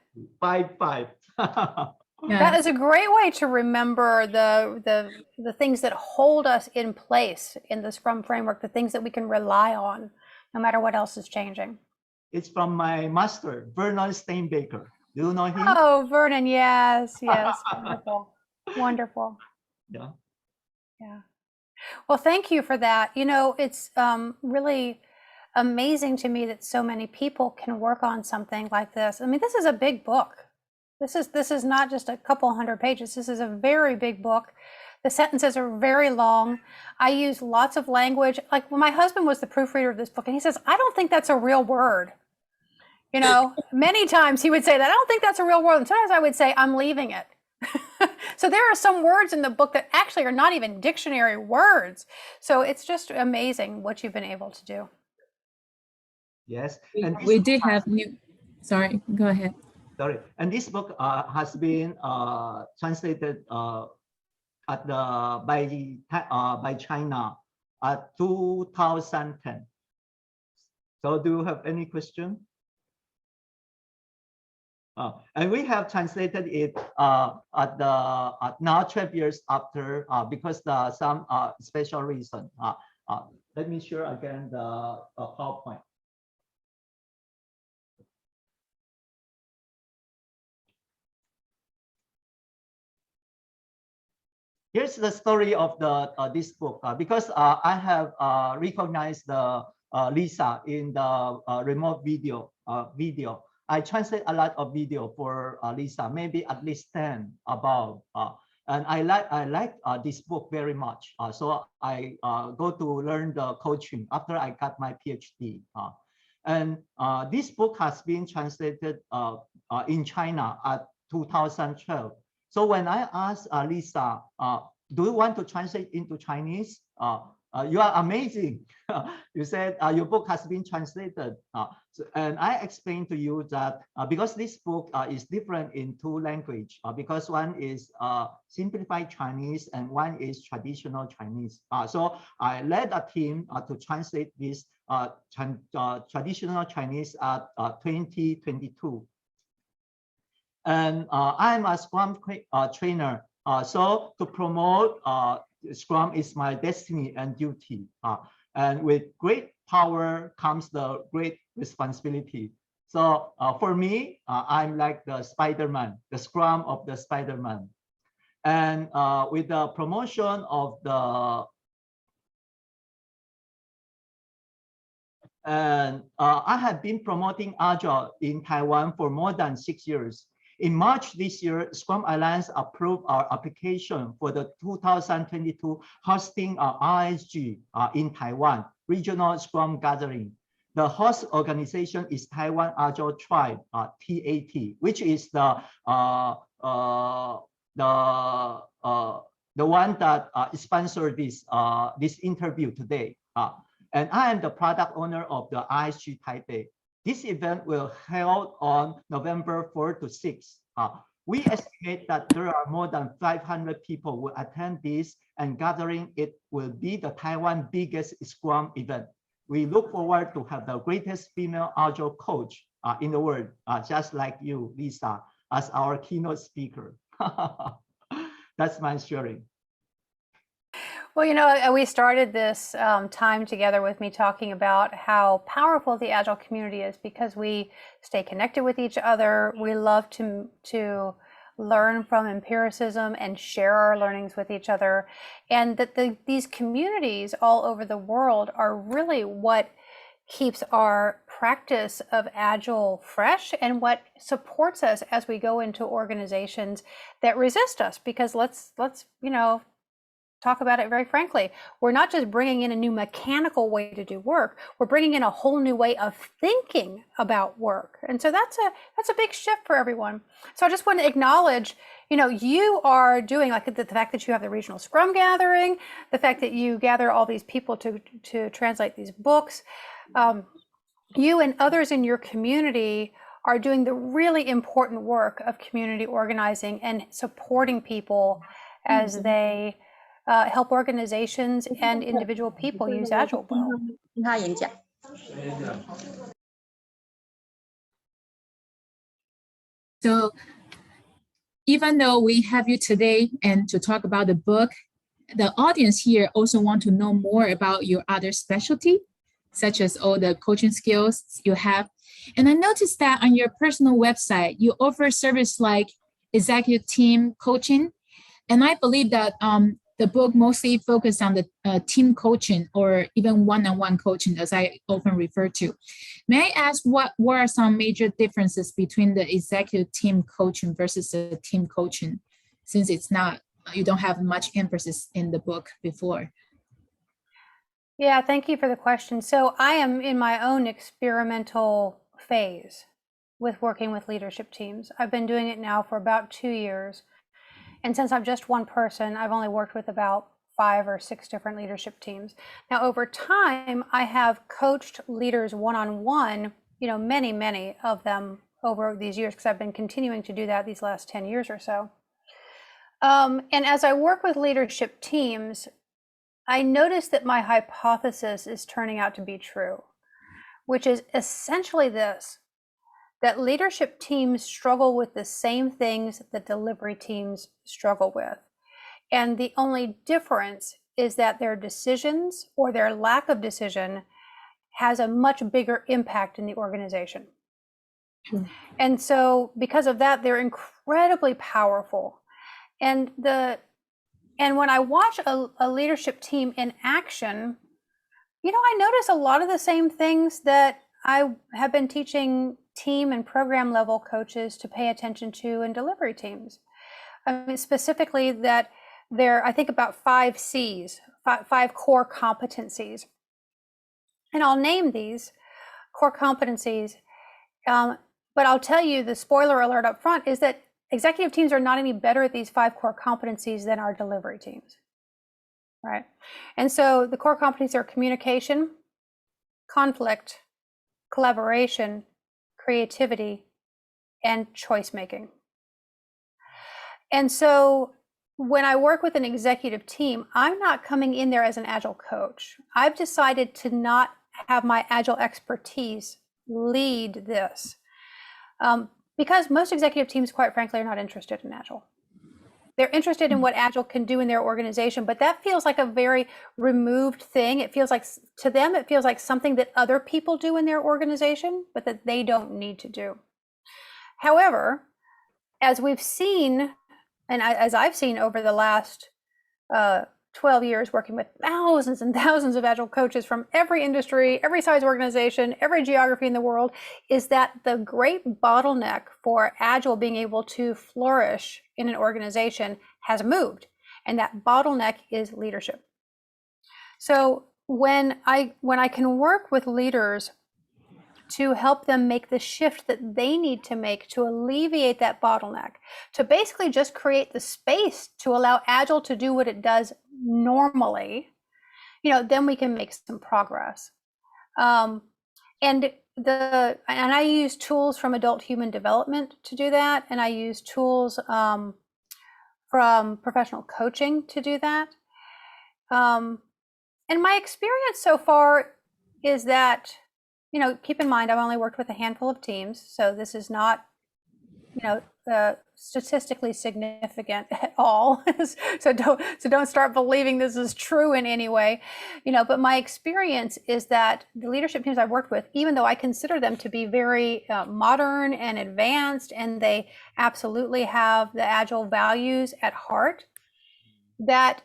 55.
Yeah.
That is a great way to remember the things that hold us in place in the Scrum framework, the things that we can rely on, no matter what else is changing.
It's from my master, Vernon Steinbaker. Do you know him?
Oh, Vernon, yes, yes, wonderful, wonderful.
Yeah.
Yeah. Well, thank you for that. You know, it's really amazing to me that so many people can work on something like this. I mean, this is a big book. This is not just a couple hundred pages. This is a very big book. The sentences are very long. I use lots of language. Like when my husband was the proofreader of this book, and he says, I don't think that's a real word. You know, many times he would say that, I don't think that's a real word. And sometimes I would say, I'm leaving it. So there are some words in the book that actually are not even dictionary words. So it's just amazing what you've been able to do.
Yes.
We did have new, sorry, go ahead.
Sorry. And this book has been translated at by China at 2010. So do you have any question? And we have translated it at now 12 years after because some special reason. Let me share again the PowerPoint. Here's the story of this book because I have recognized the Lyssa in the remote video. I translate a lot of video for Lyssa, maybe at least 10 above. And I like this book very much. So I go to learn the coaching after I got my PhD. And this book has been translated in China at 2012. So when I asked Lyssa, do you want to translate into Chinese? You are amazing. You said your book has been translated. And I explained to you that because this book is different in two languages, because one is simplified Chinese and one is traditional Chinese. So I led a team to translate this traditional Chinese at 2022. And I'm a Scrum trainer. So to promote Scrum is my destiny and duty. And with great power comes the great responsibility. So for me, I'm like the Spider-Man, the Scrum of the Spider-Man. And with the promotion of the I have been promoting Agile in Taiwan for more than 6 years. In March this year, Scrum Alliance approved our application for the 2022 hosting RSG in Taiwan, Regional Scrum Gathering. The host organization is Taiwan Agile Tribe, TAT, which is the one that sponsored this interview today. And I am the product owner of the ISG Taipei. This event will held on November 4 to 6. We estimate that there are more than 500 people will attend this, and gathering it will be the Taiwan biggest Scrum event. We look forward to have the greatest female Agile coach in the world, just like you, Lyssa, as our keynote speaker. That's my sharing.
Well, you know, we started this time together with me talking about how powerful the Agile community is because we stay connected with each other. We love to learn from empiricism and share our learnings with each other. And that these communities all over the world are really what keeps our practice of Agile fresh and what supports us as we go into organizations that resist us. Because let's you know, talk about it very frankly. We're not just bringing in a new mechanical way to do work. We're bringing in a whole new way of thinking about work. And so that's a big shift for everyone. So I just want to acknowledge, you are doing like the fact that you have the regional Scrum gathering, the fact that you gather all these people to translate these books. You and others in your community are doing the really important work of community organizing and supporting people as they help organizations and individual people use Agile well.
听他演讲。
So even though we have you today and to talk about the book, the audience here also want to know more about your other specialty, such as all the coaching skills you have. And I noticed that on your personal website, you offer service like executive team coaching. And I believe that the book mostly focused on the team coaching or even one-on-one coaching, as I often refer to. May I ask what are some major differences between the executive team coaching versus the team coaching, since it's not, you don't have much emphasis in the book before?
Yeah, thank you for the question. So I am in my own experimental phase with working with leadership teams. I've been doing it now for about 2 years. And since I'm just one person, I've only worked with about 5 or 6 different leadership teams. Now, over time, I have coached leaders one-on-one, many of them over these years, because I've been continuing to do that these last 10 years or so. And as I work with leadership teams, I notice that my hypothesis is turning out to be true, which is essentially this: that leadership teams struggle with the same things that delivery teams struggle with. And the only difference is that their decisions or their lack of decision has a much bigger impact in the organization. Sure. And so because of that, they're incredibly powerful. And when I watch a leadership team in action, I notice a lot of the same things that I have been teaching team and program level coaches to pay attention to in delivery teams. I mean, specifically that I think about 5 C's, 5 core competencies. And I'll name these core competencies. But I'll tell you, the spoiler alert up front is that executive teams are not any better at these 5 core competencies than our delivery teams, right? And so the core competencies are communication, conflict, collaboration, creativity, and choice making. And so when I work with an executive team, I'm not coming in there as an Agile coach. I've decided to not have my Agile expertise lead this. Because most executive teams, quite frankly, are not interested in Agile. They're interested in what Agile can do in their organization, but that feels like a very removed thing. It feels like, to them, it feels like something that other people do in their organization, but that they don't need to do. However, as we've seen, and as I've seen over the last 12 years working with thousands and thousands of Agile coaches from every industry, every size organization, every geography in the world, is that the great bottleneck for Agile being able to flourish in an organization has moved. And that bottleneck is leadership. So when I can work with leaders to help them make the shift that they need to make to alleviate that bottleneck, to basically just create the space to allow Agile to do what it does normally, then we can make some progress. And I use tools from adult human development to do that, and I use tools from professional coaching to do that. And my experience so far is that, keep in mind, I've only worked with a handful of teams, so this is not, statistically significant at all. So don't start believing this is true in any way, but my experience is that the leadership teams I've worked with, even though I consider them to be very modern and advanced, and they absolutely have the Agile values at heart, that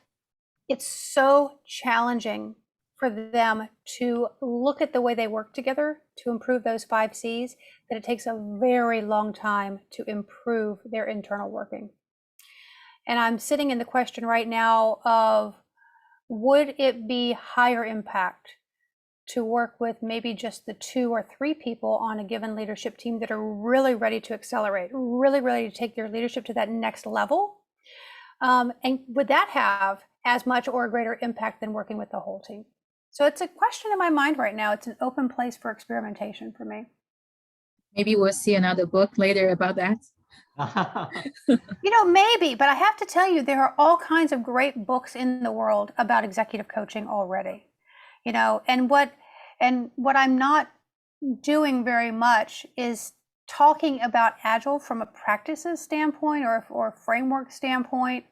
it's so challenging for them to look at the way they work together to improve those 5 C's, that it takes a very long time to improve their internal working. And I'm sitting in the question right now of would it be higher impact to work with maybe just the 2 or 3 people on a given leadership team that are really ready to accelerate, really ready to take their leadership to that next level? And would that have as much or a greater impact than working with the whole team? So it's a question in my mind right now. It's an open place for experimentation for me.
Maybe we'll see another book later about that.
You know, maybe, but I have to tell you, there are all kinds of great books in the world about executive coaching already. You know, and what I'm not doing very much is talking about Agile from a practices standpoint or framework standpoint.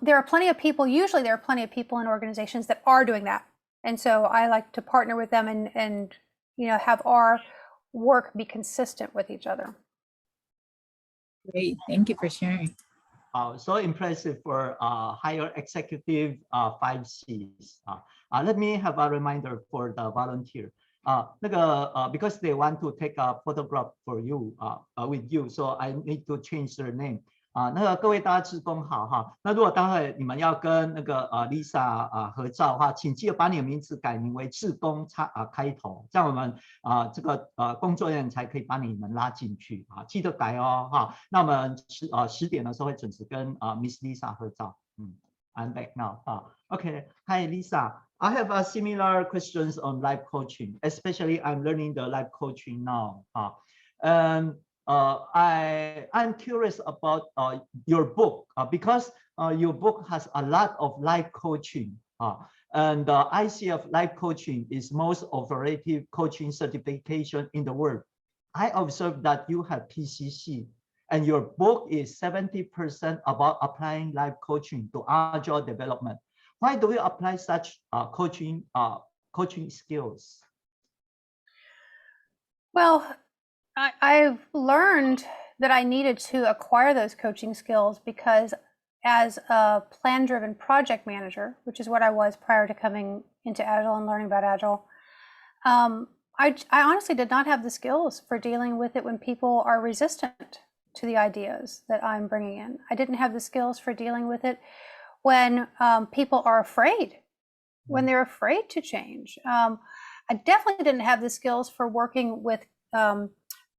There are plenty of people, usually there are plenty of people in organizations that are doing that. And so I like to partner with them and you know, have our work be consistent with each other.
Great, thank you for sharing.
So impressive for higher executive 5 C's. Let me have a reminder for the volunteer. Because they want to take a photograph for you, with you, so I need to change their name. 各位大家志工好哈。那如果待会你们要跟Lisa 合照的话，请记得把你的名字改名为志工开头，这样我们这个工作人员才可以把你们拉进去啊，记得改哦哈。那我们10点的时候会准时跟Miss Lisa 合照。I'm back now. Okay. Hi Lisa. I have a similar questions on life coaching, especially I'm learning the life coaching now. And I'm curious about your book because your book has a lot of life coaching. And the ICF life coaching is most operative coaching certification in the world. I observed that you have PCC and your book is 70% about applying life coaching to agile development. Why do you apply such coaching skills?
Well, I've learned that I needed to acquire those coaching skills because as a plan-driven project manager, which is what I was prior to coming into Agile and learning about Agile, I honestly did not have the skills for dealing with it when people are resistant to the ideas that I'm bringing in. I didn't have the skills for dealing with it when people are afraid, when they're afraid to change. I definitely didn't have the skills for working with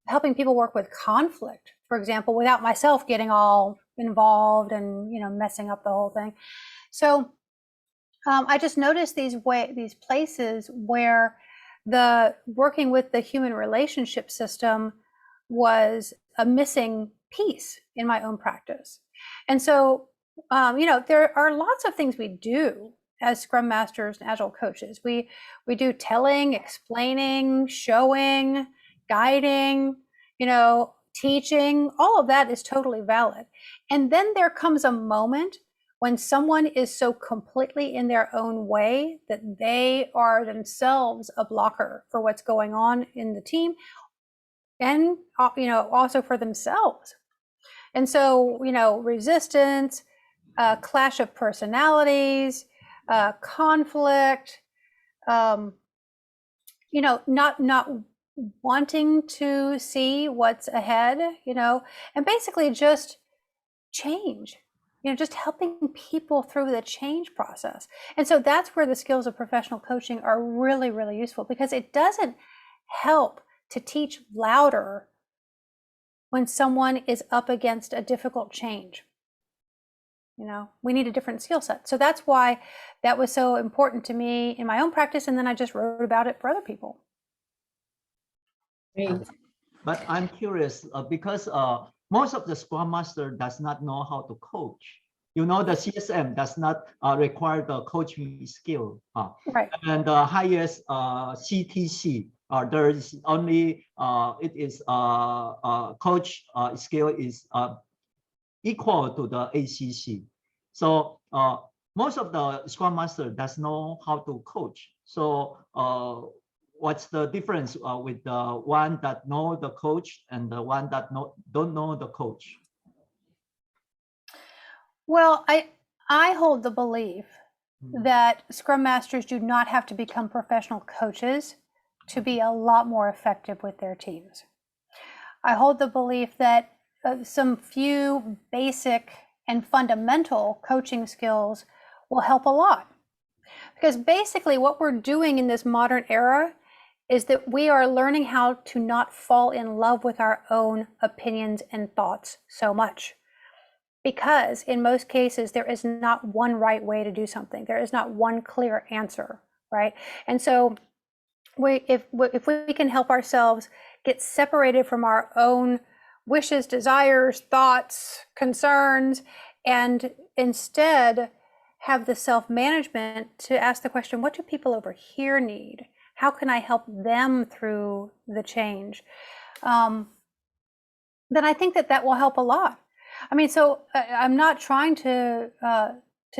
helping people work with conflict, for example, without myself getting all involved and messing up the whole thing. So I just noticed these places where the working with the human relationship system was a missing piece in my own practice. And so there are lots of things we do as Scrum Masters and Agile coaches. We do telling, explaining, showing, guiding, teaching. All of that is totally valid. And then there comes a moment when someone is so completely in their own way that they are themselves a blocker for what's going on in the team and also for themselves. And so resistance, clash of personalities, conflict, not wanting to see what's ahead, and basically just change, just helping people through the change process. And so that's where the skills of professional coaching are really, really useful, because it doesn't help to teach louder when someone is up against a difficult change. We need a different skill set. So that's why that was so important to me in my own practice. And then I just wrote about it for other people.
Great.
But I'm curious because most of the Scrum Master does not know how to coach. The CSM does not require the coaching skill.
Right.
And the highest CTC, there is only, it is coach skill is equal to the ACC. So most of the Scrum Master does know how to coach. So what's the difference with the one that know the coach and the one that don't know the coach?
Well, I hold the belief that Scrum Masters do not have to become professional coaches to be a lot more effective with their teams. I hold the belief that some few basic and fundamental coaching skills will help a lot Because basically what we're doing in this modern era is that we are learning how to not fall in love with our own opinions and thoughts so much. Because in most cases, there is not one right way to do something. There is not one clear answer, right? And so if we can help ourselves get separated from our own wishes, desires, thoughts, concerns, and instead have the self-management to ask the question, what do people over here need? How can I help them through the change? Then I think that will help a lot. I mean, so I'm not trying to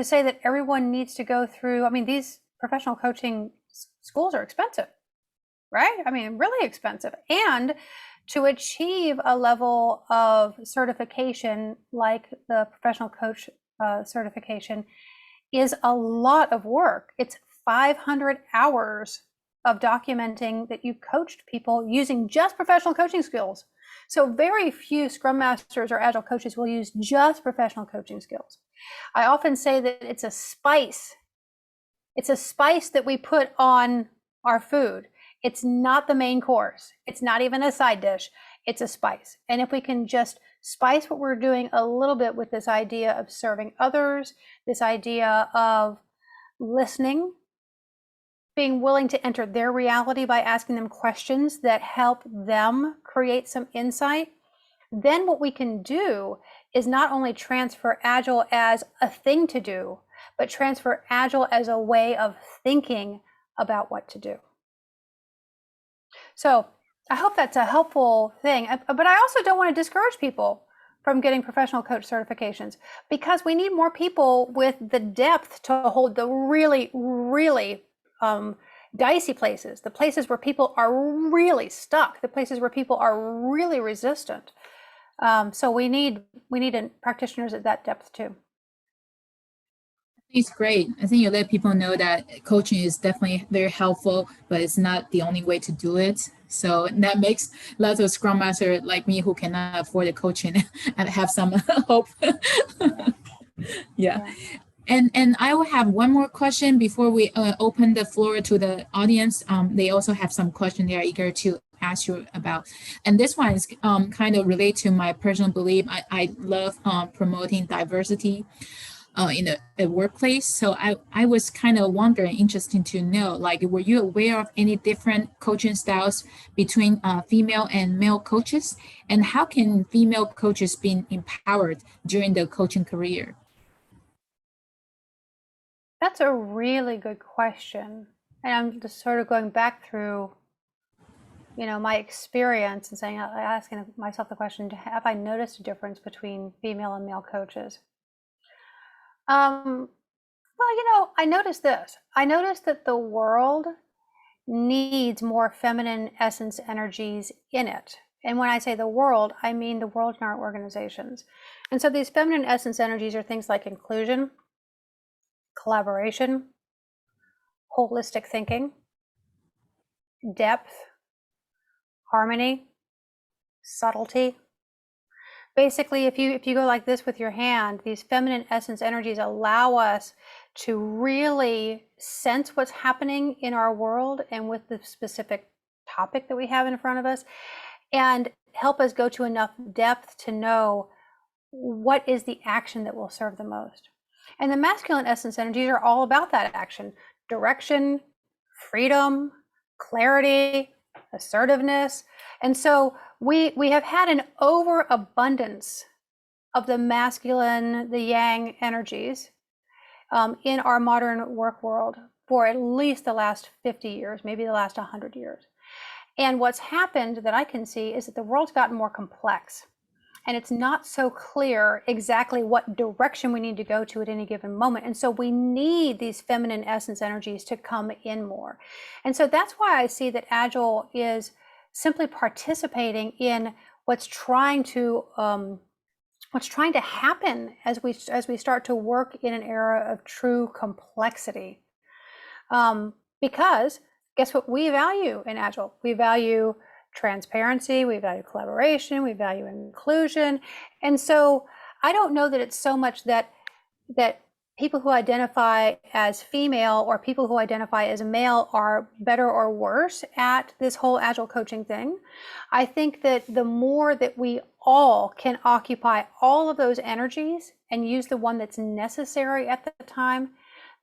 say that everyone needs to go through. I mean, these professional coaching schools are expensive, right? I mean, really expensive. And to achieve a level of certification like the professional coach certification is a lot of work. It's 500 hours of documenting that you coached people using just professional coaching skills. So very few Scrum Masters or Agile coaches will use just professional coaching skills. I often say that it's a spice. It's a spice that we put on our food. It's not the main course. It's not even a side dish. It's a spice. And if we can just spice what we're doing a little bit with this idea of serving others, this idea of listening, being willing to enter their reality by asking them questions that help them create some insight, then what we can do is not only transfer Agile as a thing to do, but transfer Agile as a way of thinking about what to do. So I hope that's a helpful thing. But I also don't want to discourage people from getting professional coach certifications, because we need more people with the depth to hold the really, really dicey places, the places where people are really stuck, the places where people are really resistant. So we need practitioners at that depth too.
It's great. I think you let people know that coaching is definitely very helpful, but it's not the only way to do it. So that makes lots of Scrum Master like me who cannot afford the coaching and have some hope. Yeah. And I will have one more question before we open the floor to the audience. They also have some questions they are eager to ask you about. And this one is kind of related to my personal belief. I love promoting diversity in a workplace. So I was kind of wondering, interesting to know, like, were you aware of any different coaching styles between female and male coaches? And how can female coaches be empowered during the coaching career?
That's a really good question. And I'm just sort of going back through, my experience and asking myself the question, have I noticed a difference between female and male coaches? Well, I noticed this. I noticed that the world needs more feminine essence energies in it. And when I say the world, I mean the world in our organizations. And so these feminine essence energies are things like inclusion, collaboration, holistic thinking, depth, harmony, subtlety. Basically, if you go like this with your hand, these feminine essence energies allow us to really sense what's happening in our world and with the specific topic that we have in front of us, and help us go to enough depth to know what is the action that will serve the most. And the masculine essence energies are all about that action: direction, freedom, clarity, assertiveness. And so we have had an overabundance of the masculine, the yang energies in our modern work world for at least the last 50 years, maybe the last 100 years. And what's happened that I can see is that the world's gotten more complex. And it's not so clear exactly what direction we need to go to at any given moment. And so we need these feminine essence energies to come in more. And so that's why I see that Agile is simply participating in what's trying to happen as we start to work in an era of true complexity. Because guess what we value in Agile? We value transparency, we value collaboration, we value inclusion. And so I don't know that it's so much that people who identify as female or people who identify as male are better or worse at this whole agile coaching thing. I think that the more that we all can occupy all of those energies and use the one that's necessary at the time,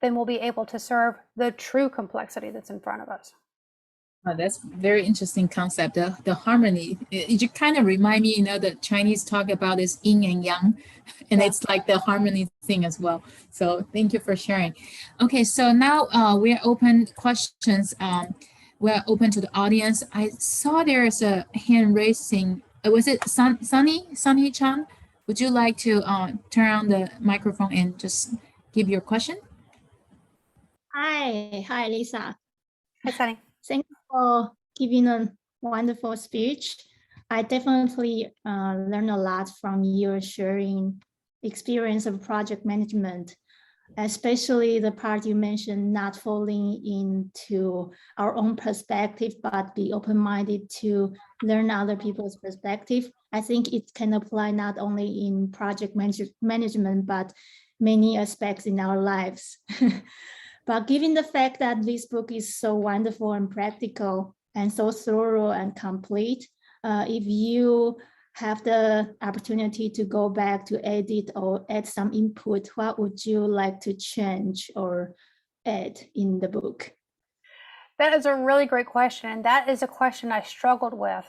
then we'll be able to serve the true complexity that's in front of us.
Oh, that's very interesting concept. The harmony. It kind of remind me, the Chinese talk about this yin and yang, and
Yeah.
it's like the harmony thing as well. So thank you for sharing. Okay, so now we're open questions. We're open to the audience. I saw there's a hand raising. Was it Sunny Chan? Would you like to turn on the microphone and just give your question?
Hi, Lisa.
Hi, Sunny.
Thank you for giving a wonderful speech. I definitely learned a lot from your sharing experience of project management, especially the part you mentioned, not falling into our own perspective, but be open-minded to learn other people's perspective. I think it can apply not only in project management, but many aspects in our lives. But given the fact that this book is so wonderful and practical and so thorough and complete, if you have the opportunity to go back to edit or add some input, what would you like to change or add in the book?
That is a really great question. And that is a question I struggled with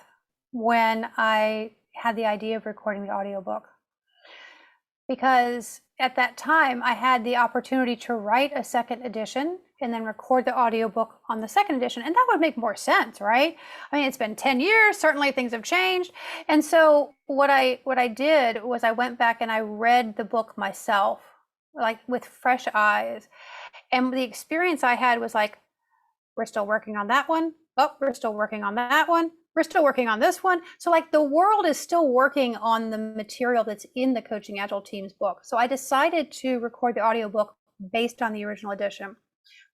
when I had the idea of recording the audiobook. Because at that time, I had the opportunity to write a second edition and then record the audiobook on the second edition. And that would make more sense, right? I mean, it's been 10 years, certainly things have changed. And so what I did was I went back and I read the book myself, like with fresh eyes. And the experience I had was like, we're still working on that one. Oh, we're still working on that one. We're still working on this one. So like the world is still working on the material that's in the Coaching Agile Team's book. So I decided to record the audiobook based on the original edition.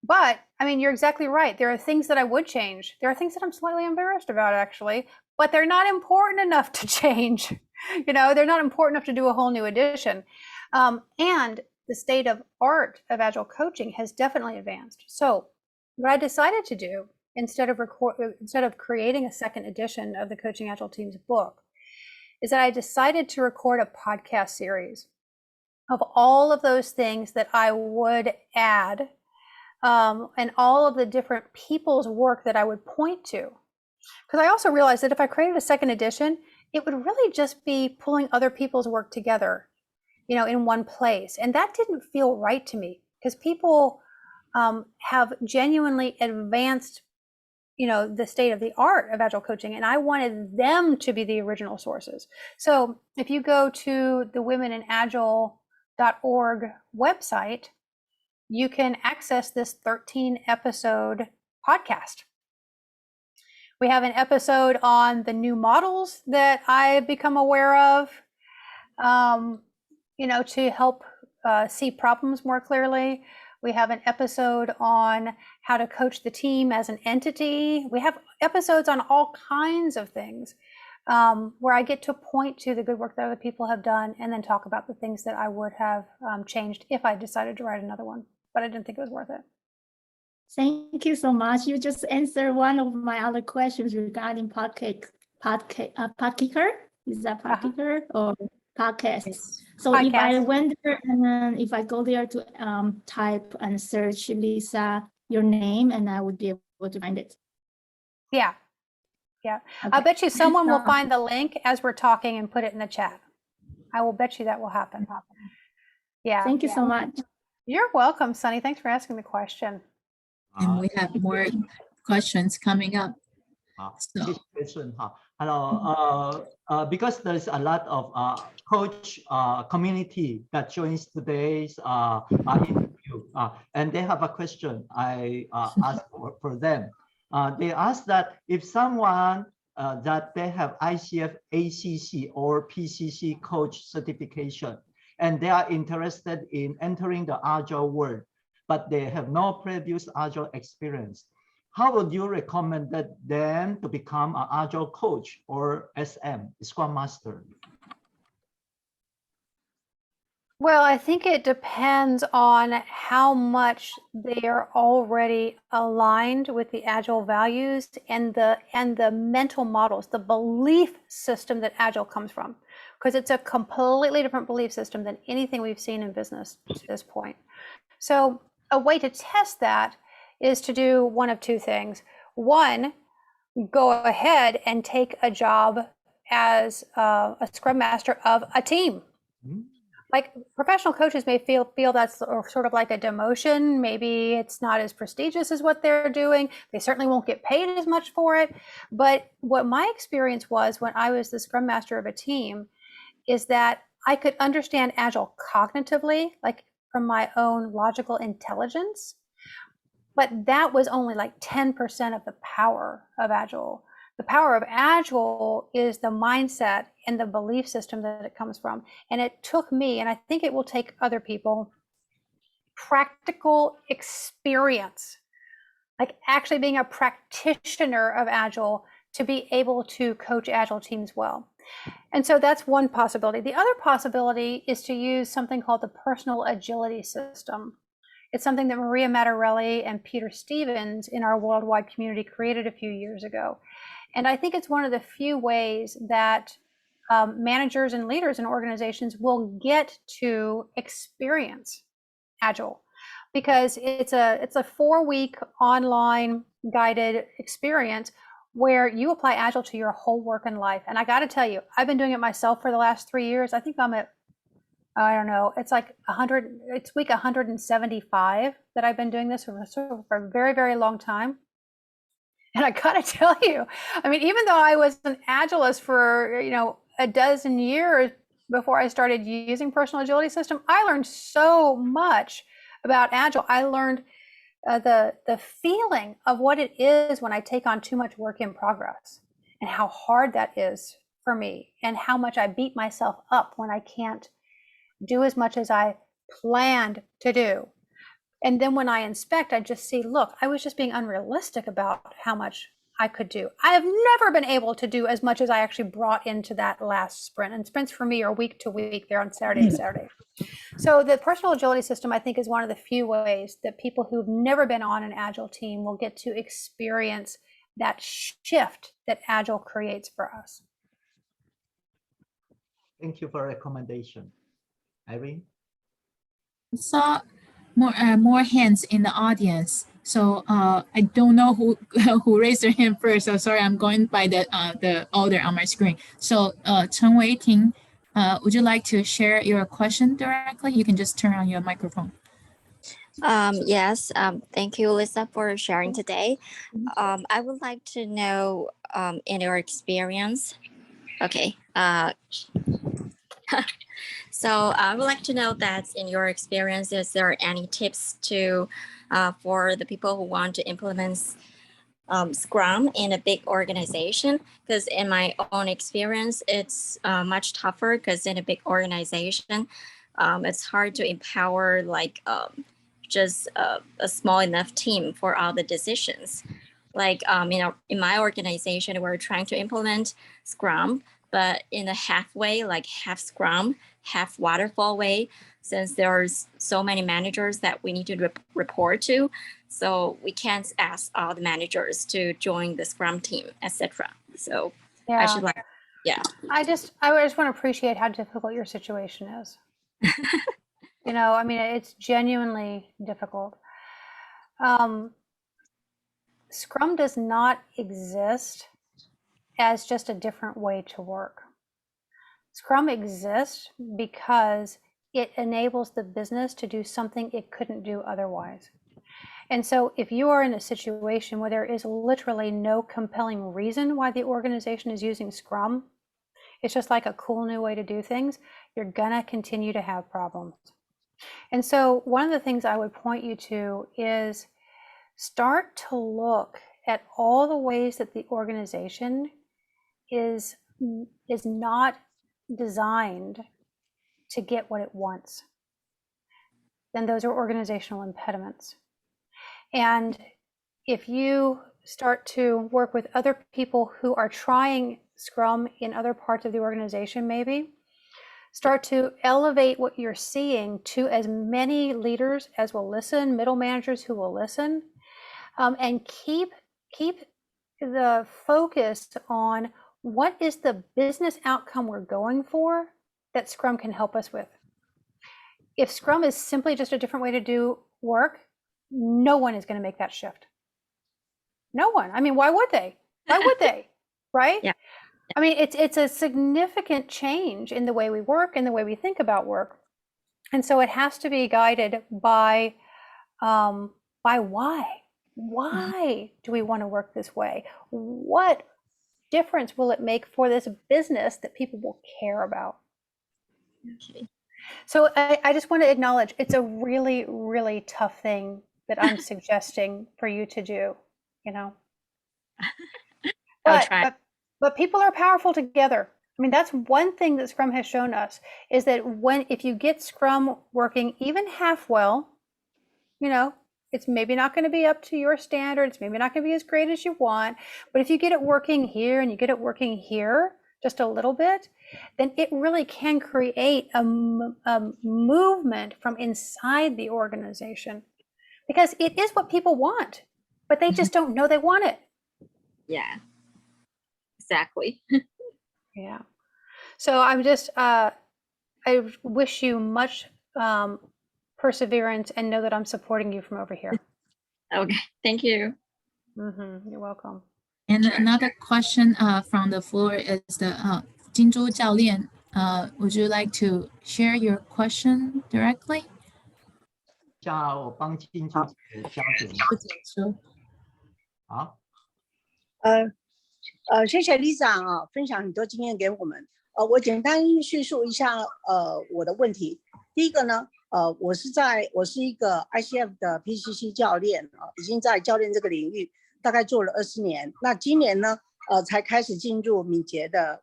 But I mean, you're exactly right. There are things that I would change. There are things that I'm slightly embarrassed about actually, but they're not important enough to change. They're not important enough to do a whole new edition. And the state of art of Agile coaching has definitely advanced. So what I decided to do instead of creating a second edition of the Coaching Agile Team's book is that I decided to record a podcast series of all of those things that I would add and all of the different people's work that I would point to. Because I also realized that if I created a second edition, it would really just be pulling other people's work together, in one place. And that didn't feel right to me because people have genuinely advanced the state of the art of Agile coaching, and I wanted them to be the original sources. So if you go to the womeninagile.org website, you can access this 13 episode podcast. We have an episode on the new models that I've become aware of, to help see problems more clearly. We have an episode on how to coach the team as an entity. We have episodes on all kinds of things where I get to point to the good work that other people have done and then talk about the things that I would have changed if I decided to write another one, but I didn't think it was worth it.
Thank you so much. You just answered one of my other questions regarding Podkicker. Is that Podkicker or podcast?
Yes.
So
Podcast.
If I went there and then if I go there to type and search Lisa, your name, and I would be able to find it.
Yeah.
Okay.
I bet you someone will find the link as we're talking and put it in the chat. I will bet you that will happen. Yeah.
Thank you so much.
You're welcome, Sunny. Thanks for asking the question.
And we have more questions coming up. So.
Question, Hello. Because there's a lot of coach community that joins today's interview, and they have a question I asked for them. They asked that if someone that they have ICF, ACC, or PCC coach certification, and they are interested in entering the Agile world, but they have no previous Agile experience, how would you recommend them to become an Agile coach or SM, Scrum Master?
Well, I think it depends on how much they are already aligned with the Agile values and the mental models, the belief system that Agile comes from, because it's a completely different belief system than anything we've seen in business to this point. So a way to test that is to do one of two things. One, go ahead and take a job as a Scrum Master of a team. Mm-hmm. Like professional coaches may feel that's sort of like a demotion. Maybe it's not as prestigious as what they're doing. They certainly won't get paid as much for it. But what my experience was when I was the Scrum Master of a team is that I could understand Agile cognitively, like from my own logical intelligence. But that was only like 10% of the power of Agile. The power of Agile is the mindset and the belief system that it comes from. And it took me, and I think it will take other people, practical experience, like actually being a practitioner of Agile to be able to coach Agile teams well. And so that's one possibility. The other possibility is to use something called the personal agility system. It's something that Maria Mattarelli and Peter Stevens in our worldwide community created a few years ago. And I think it's one of the few ways that managers and leaders in organizations will get to experience Agile, because it's a 4-week online guided experience where you apply Agile to your whole work and life. And I got to tell you, I've been doing it myself for the last 3 years. I think I'm at, I don't know, it's like 100, it's week 175 that I've been doing this for a very, very long time. And I gotta tell you, I mean, even though I was an Agilist for, a dozen years before I started using personal agility system, I learned so much about Agile. I learned the feeling of what it is when I take on too much work in progress, and how hard that is for me, and how much I beat myself up when I can't do as much as I planned to do. And then when I inspect, I just see, look, I was just being unrealistic about how much I could do. I have never been able to do as much as I actually brought into that last sprint. And sprints for me are week to week. They're on Saturday to Saturday. So the personal agility system, I think, is one of the few ways that people who've never been on an Agile team will get to experience that shift that Agile creates for us.
Thank you for recommendation. Irene?
Saw more hands in the audience. So I don't know who who raised their hand first. So sorry, I'm going by the order on my screen. So Chen Wei-Ting, would you like to share your question directly? You can just turn on your microphone.
Yes, thank you, Lissa, for sharing today. I would like to know, in your experience, okay. So I would like to know that in your experience, is there any tips for the people who want to implement Scrum in a big organization? Because in my own experience, it's much tougher, because in a big organization, it's hard to empower just a small enough team for all the decisions. Like in my organization, we're trying to implement Scrum, but in a halfway, like half Scrum, half waterfall way, since there's so many managers that we need to report to. So we can't ask all the managers to join the Scrum team, etc. So
yeah.
I should
I just want to appreciate how difficult your situation is. I mean, it's genuinely difficult. Scrum does not exist as just a different way to work. Scrum exists because it enables the business to do something it couldn't do otherwise. And so if you are in a situation where there is literally no compelling reason why the organization is using Scrum, it's just like a cool new way to do things, you're gonna continue to have problems. And so one of the things I would point you to is start to look at all the ways that the organization is not designed to get what it wants. Then those are organizational impediments. And if you start to work with other people who are trying Scrum in other parts of the organization, maybe start to elevate what you're seeing to as many leaders as will listen, middle managers who will listen, and keep the focus on what is the business outcome we're going for that Scrum can help us with. If Scrum is simply just a different way to do work, no one is going to make that shift. No one. I mean, why would they? Why would they? Right?
Yeah.
I mean, it's a significant change in the way we work and the way we think about work. And so it has to be guided by why. Why do we want to work this way? What difference will it make for this business that people will care about?
Okay.
So I just want to acknowledge it's a really, really tough thing that I'm suggesting for you to do, you know.
I'll try.
But people are powerful together. I mean, that's one thing that Scrum has shown us, is that if you get Scrum working even half well, you know, it's maybe not going to be up to your standards, maybe not going to be as great as you want, but if you get it working here and you get it working here just a little bit, then it really can create a movement from inside the organization, because it is what people want, but they just don't know they want it.
Yeah, exactly.
Yeah. So I'm just, I wish you much perseverance, and know that I'm supporting you from over here.
Okay, thank you.
You're welcome.
And another question from the floor is the金珠教练. Would you like to share your question directly?
下我帮金珠姐加点。好。
谢谢 Lisa 啊，分享很多经验给我们。我简单叙述一下我的问题。第一个呢，我是一个 ICF 的 PCC 教练啊，已经在教练这个领域大概做了20年。那今年呢，才开始进入敏捷的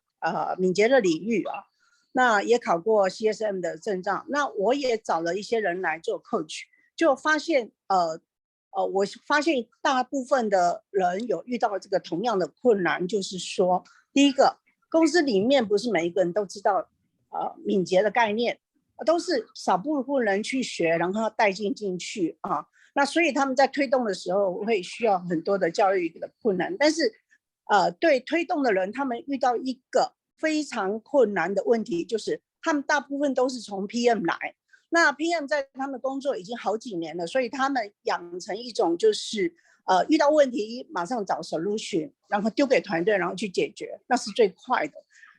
领域啊。那也考过 CSM 的证照。那我也找了一些人来做 coach， 就发现我发现大部分的人有遇到这个同样的困难，就是说，第一个，公司里面不是每一个人都知道敏捷的概念，都是少部分人去学，然后带进去啊。那所以他们在推动的时候会需要很多的教育的困难，但是对推动的人，他们遇到一个非常困难的问题，就是他们大部分都是从 PM 来。那 PM 在他们工作已经好几年了，所以他们养成一种就是遇到问题马上找 solution， 然后丢给团队，然后去解决，那是最快的。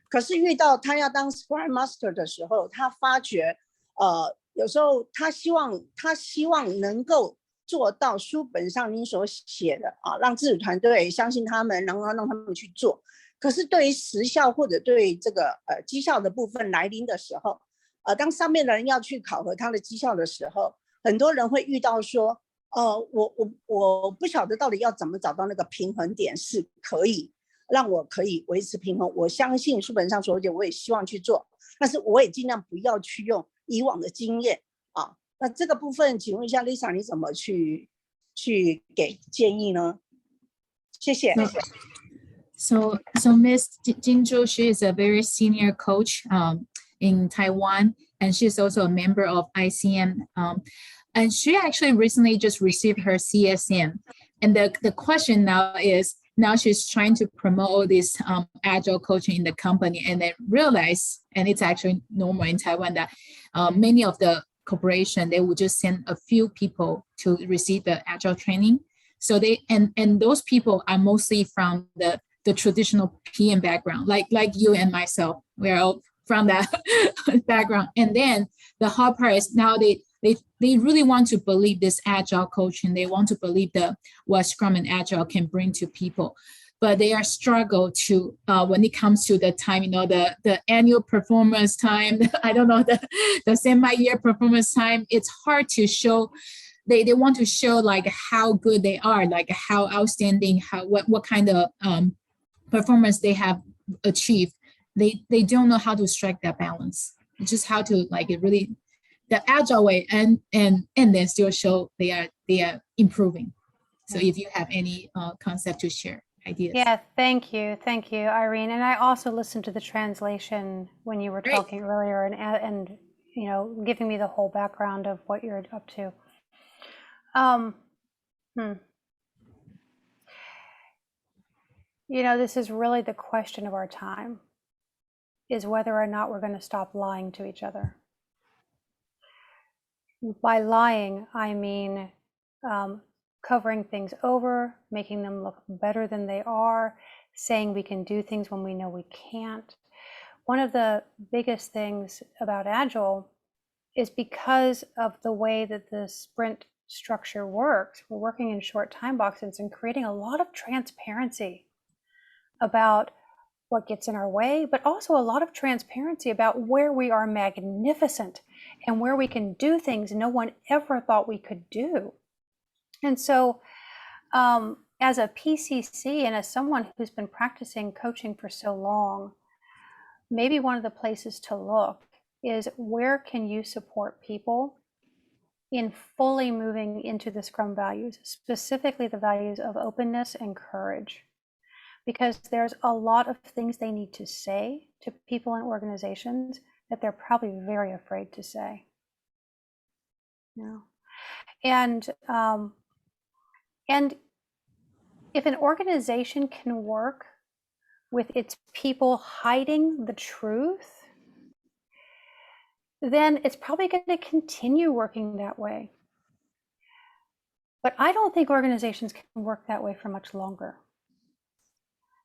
可是遇到他要当 Scrum Master 的时候，他发觉有时候他希望能够做到书本上您所写的啊，让自己团队相信他们，然后让他们去做。可是对于时效或者对这个绩效的部分来临的时候，当上面的人要去考核他的绩效的时候，很多人会遇到说，我不晓得到底要怎么找到那个平衡点，是可以让我可以维持平衡。我相信书本上所讲，我也希望去做，但是我也尽量不要去用以往的经验啊。那这个部分，请问一下 Lisa， 你怎么去给建议呢？谢谢。
So Miss Jinzhou, she is a very senior coach in Taiwan, and she's also a member of ICM. And she actually recently just received her CSM. And the question now is, now she's trying to promote all this agile coaching in the company, and then realize, and it's actually normal in Taiwan, that many of the corporation, they would just send a few people to receive the agile training. So they, and those people are mostly from the traditional PM background, like you and myself. We're all from that background. And then the hard part is now they really want to believe this agile coaching. They want to believe what Scrum and Agile can bring to people, but they are struggle to when it comes to the time, the annual performance time. I don't know, the semi-year performance time. It's hard to show. They want to show like how good they are, like how outstanding, what kind of performance they have achieved. They don't know how to strike that balance. It's just how to like it really the agile way and then still show they are improving. So if you have any concept to share, ideas.
Yeah, thank you, Irene. And I also listened to the translation when you were
Great.
talking earlier, and you know, giving me the whole background of what you're up to. You know, this is really the question of our time, is whether or not we're going to stop lying to each other. By lying, I mean covering things over, making them look better than they are, saying we can do things when we know we can't. One of the biggest things about Agile is because of the way that the sprint structure works, we're working in short time boxes and creating a lot of transparency about what gets in our way, but also a lot of transparency about where we are magnificent and where we can do things no one ever thought we could do. And so as a PCC and as someone who's been practicing coaching for so long, maybe one of the places to look is where can you support people in fully moving into the Scrum values, specifically the values of openness and courage. Because there's a lot of things they need to say to people in organizations that they're probably very afraid to say. And if an organization can work with its people hiding the truth, then it's probably going to continue working that way. But I don't think organizations can work that way for much longer.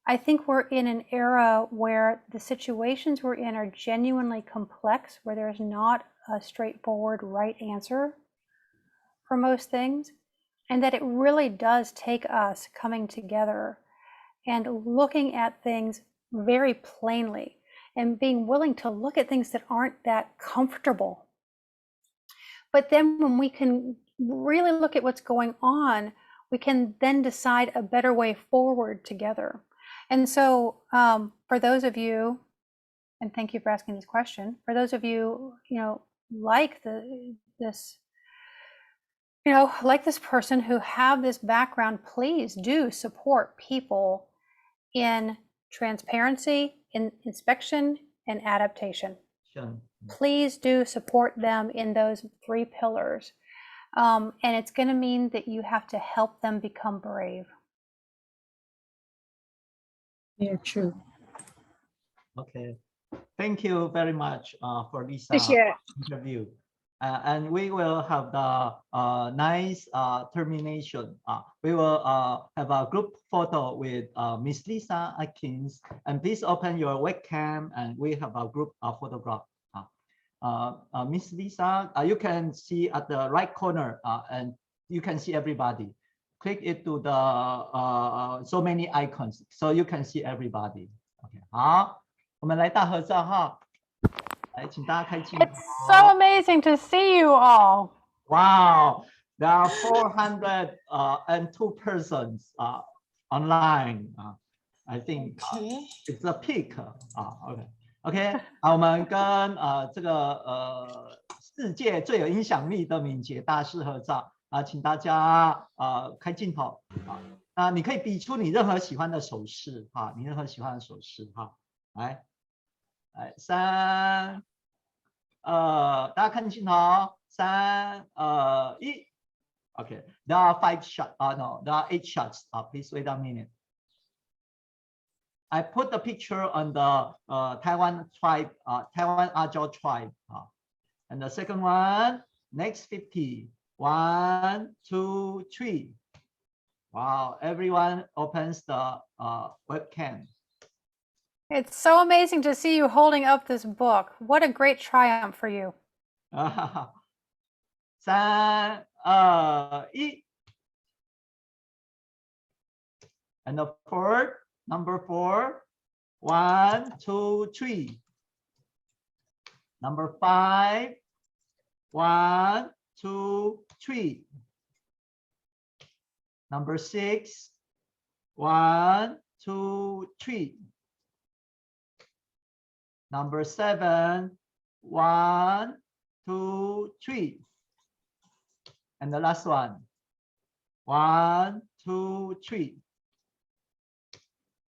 I think we're in an era where the situations we're in are genuinely complex, where there's not a straightforward right answer for most things, and that it really does take us coming together and looking at things very plainly and being willing to look at things that aren't that comfortable. But then when we can really look at what's going on, we can then decide a better way forward together. And so for those of you, and thank you for asking this question, for those of you, like this person who have this background, please do support people in transparency, in inspection, and adaptation.
Sure.
Please do support them in those 3 pillars. And it's going to mean that you have to help them become brave.
Yeah, true.
Okay. Thank you very much for this
谢谢。
interview. And we will have the nice termination. We will have a group photo with Miss Lisa Atkins. And please open your webcam and we have a group photograph. Miss Lisa, you can see at the right corner and you can see everybody. Click it to the so many icons so you can see everybody. Okay. 好，我们来大合照哈。来，请大家开镜头。
It's so amazing to see you all.
Wow, there are 402 persons online. I think it's a peak. OK， 我们跟这个世界最有影响力的敏捷大师合照请大家开镜头那你可以比出你任何喜欢的手势你任何喜欢的手势来3、大家看镜头3、2、1 OK, there are 5 shots. No, there are 8 shots. Please wait a minute. I put the picture on the Taiwan tribe, Taiwan Agile tribe. And the second one, next 50. 1, 2, 3. Wow, everyone opens the webcam.
It's so amazing to see you holding up this book. What a great triumph for you.
3、2、1. And the fourth, number 4. 1, 2, 3. Number 5. 1, 2, 3. Number 6. 1, 2, 3. Number 7. 1, 2, 3. And the last one. 1, 2, 3.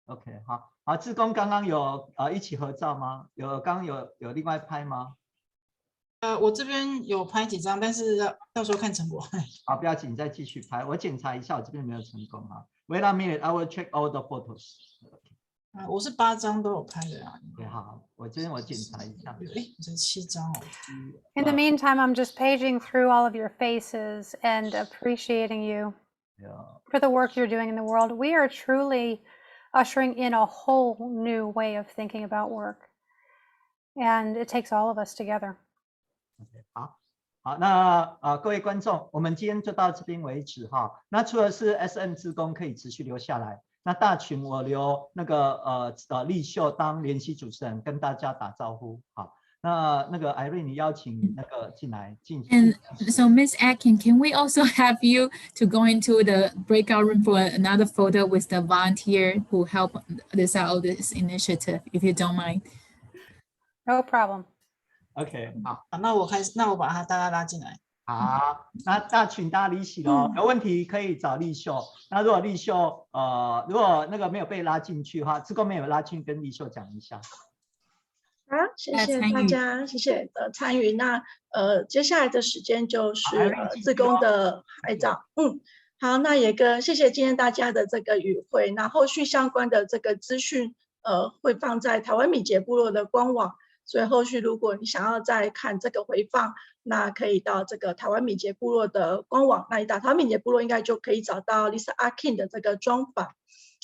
OK， 好，好，志工刚刚有一起合照吗？刚刚有另外拍吗？
我这边有拍几张，但是到时候看成果。
好，不要紧，再继续拍。我检查一下，我这边没有成功哈。Wait a minute, I will check all the photos.
我是8张都有拍的啊。
对，好，我这边我检查一下。
这7张哦。
In the meantime, I'm just paging through all of your faces and appreciating you for the work you're doing in the world. We are truly ushering in a whole new way of thinking about work, and it takes all of us together.
好，那各位观众，我们今天就到这边为止哈。那除了是 SM 志工可以持续留下来，那大群我留那个丽秀当联席主持人跟大家打招呼。好，那个 Irene 你邀请那个进来进。
And so Miss Atkin, can we also have you to go into the breakout room for another photo with the volunteer who helped this out this initiative, if you don't mind?
No problem.
OK， 好，
那我把大家拉进来。
好，那大群大家离席咯，有问题可以找丽秀。那如果丽秀如果那个没有被拉进去的话，志工没有拉进，跟丽秀讲一下。
好，谢谢大家，谢谢参与。那接下来的时间就是志工的拍照。好，那也谢谢今天大家的这个与会。那后续相关的这个资讯会放在台湾米节部落的官网。所以后续如果你想要再看这个回放，那可以到这个台湾米节部落的官网，那你打台湾米节部落应该就可以找到 Lisa Atkin 的这个专访。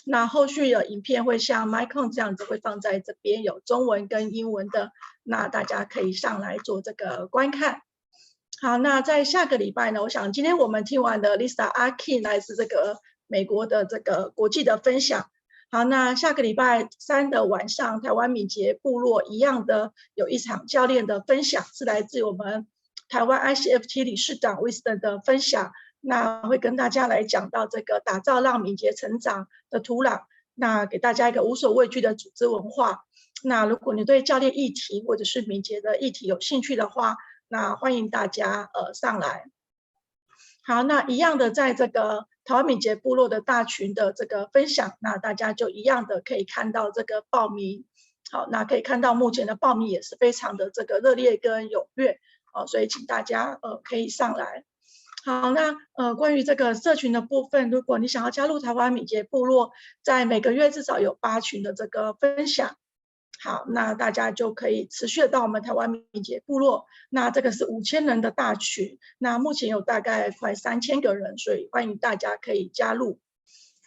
那后续有影片会像 MyCon 这样子会放在这边，有中文跟英文的，那大家可以上来做这个观看。好，那在下个礼拜呢，我想今天我们听完的 Lisa Atkin 来自这个美国的这个国际的分享。好，那下个礼拜3的晚上，台湾米节部落一样的有一场教练的分享，是来自我们台湾 ICFT 理事长 Wisdom 的分享。那会跟大家来讲到这个打造让米节成长的土壤，那给大家一个无所畏惧的组织文化。那如果你对教练议题或者是米节的议题有兴趣的话，那欢迎大家上来。好，那一样的在这个台湾米节部落的大群的这个分享，那大家就一样的可以看到这个报名。好，那可以看到目前的报名也是非常的这个热烈跟踊跃，所以请大家可以上来。好，那关于这个社群的部分，如果你想要加入台湾米节部落，在每个月至少有8群的这个分享。好，那大家就可以持续的到我们台湾米节部落，那这个是5000人的大群，那目前有大概快3000个人，所以欢迎大家可以加入。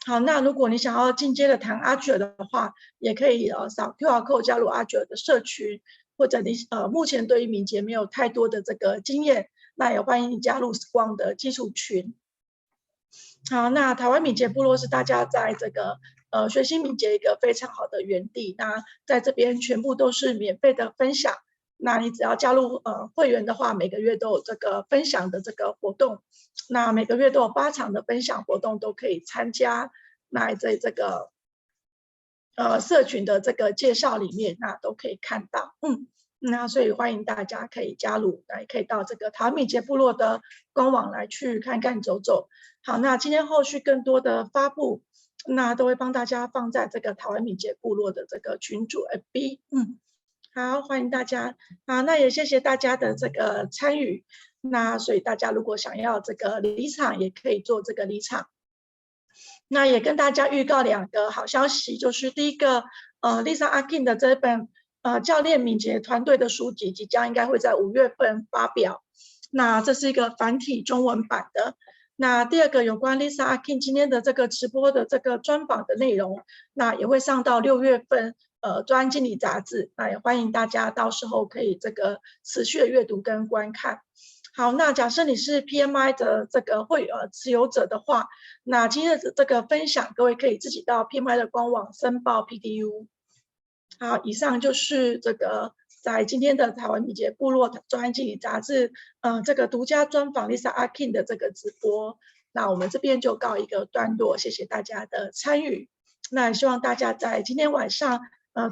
好，那如果你想要进阶的谈阿觉的话，也可以扫 QR code 加入阿觉的社群，或者你目前对于米节没有太多的这个经验，那也欢迎你加入 Scrum 的基础群。好，那台湾米节部落是大家在这个学习米节一个非常好的园地，那在这边全部都是免费的分享，那你只要加入会员的话，每个月都有这个分享的这个活动，那每个月都有8场的分享活动都可以参加，那在这个社群的这个介绍里面，那都可以看到。那所以欢迎大家可以加入，也可以到这个台湾米节部落的官网来去看看走走。好，那今天后续更多的发布，那都会帮大家放在这个台湾米节部落的这个群组 FB。好，欢迎大家。好，那也谢谢大家的这个参与。那所以大家如果想要这个离场，也可以做这个离场。那也跟大家预告2个好消息，就是第一个，Lisa Atkin 的这本教练米节团队的书籍即将应该会在5月份发表，那这是一个繁体中文版的。那第二个有关 Lisa Atkin 今天的这个直播的这个专访的内容，那也会上到6月份专案经理杂志，那也欢迎大家到时候可以这个持续的阅读跟观看。好，那假设你是 PMI 的这个持有者的话，那今天的这个分享，各位可以自己到 PMI 的官网申报 PDU。好，以上就是这个在今天的台湾米节部落专案经理杂志这个独家专访 Lisa Atkin 的这个直播，那我们这边就告一个段落，谢谢大家的参与。那也希望大家在今天晚上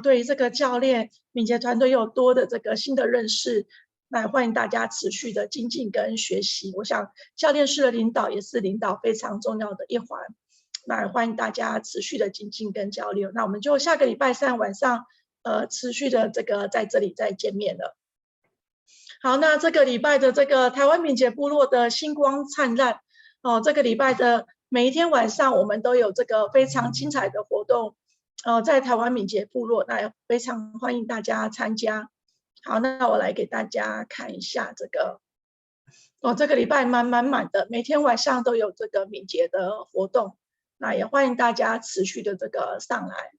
对于这个教练米节团队有多的这个新的认识，那欢迎大家持续的精进跟学习。我想教练式的领导也是领导非常重要的一环。那欢迎大家持续的精进跟交流。那我们就下个礼拜3晚上持续的这个在这里再见面了。好，那这个礼拜的这个台湾闽节部落的星光灿烂哦，这个礼拜的每一天晚上我们都有这个非常精彩的活动，在台湾闽节部落，那非常欢迎大家参加。好，那我来给大家看一下这个，这个礼拜满的，每天晚上都有这个闽节的活动，那也欢迎大家持续的这个上来。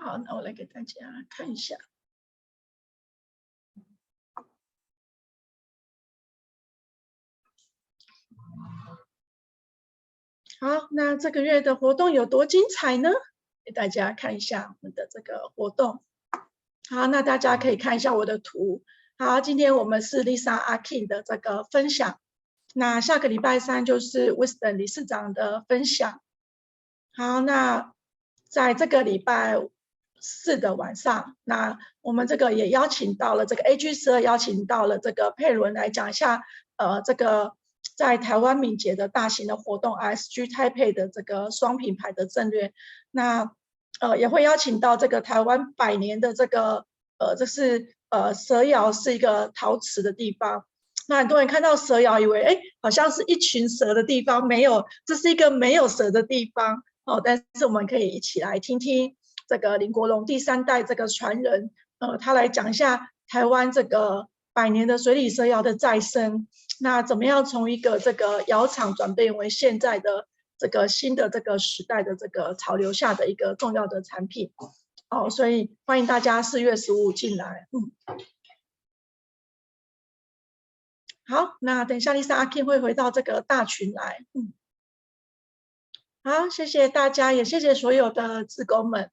好，那我来给大家看一下。好，那这个月的活动有多精彩呢？给大家看一下我们的这个活动。好，那大家可以看一下我的图。好，今天我们是 Lisa 阿 King 的这个分享。那下个礼拜3就是 Wisdom 理事长的分享。好，那在这个礼拜4的晚上，那我们这个也邀请到了这个 AG12，邀请到了这个佩伦来讲一下，这个在台湾闽节的大型的活动 RSG Taipei 的这个双品牌的战略。那也会邀请到这个台湾100年的这个这是蛇窑是一个陶瓷的地方。那很多人看到蛇窑以为好像是一群蛇的地方，没有，这是一个没有蛇的地方但是我们可以一起来听听这个林国龙第3代这个传人他来讲一下台湾这个100年的水里蛇窑的再生，那怎么样从一个这个窑厂转变为现在的这个新的这个时代的这个潮流下的一个重要的产品所以欢迎大家4月15进来。好，那等一下 Lisa 阿 King 会回到这个大群来。好，谢谢大家，也谢谢所有的志工们。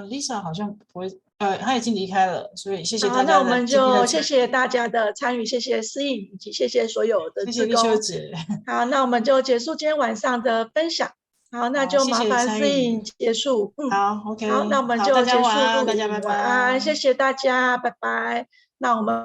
Lisa 好像不会，她已经离开了，所以谢谢大家的。
好，那我们就谢谢大家的参与，谢谢思颖以及谢谢所有的志工。
谢谢丽秀姐。
好，那我们就结束今天晚上的分享。好，那就麻烦思颖结束。
好 ，OK。
好，那我们就结束录影。
大家拜拜。
晚安，谢谢大家，拜拜。那我们。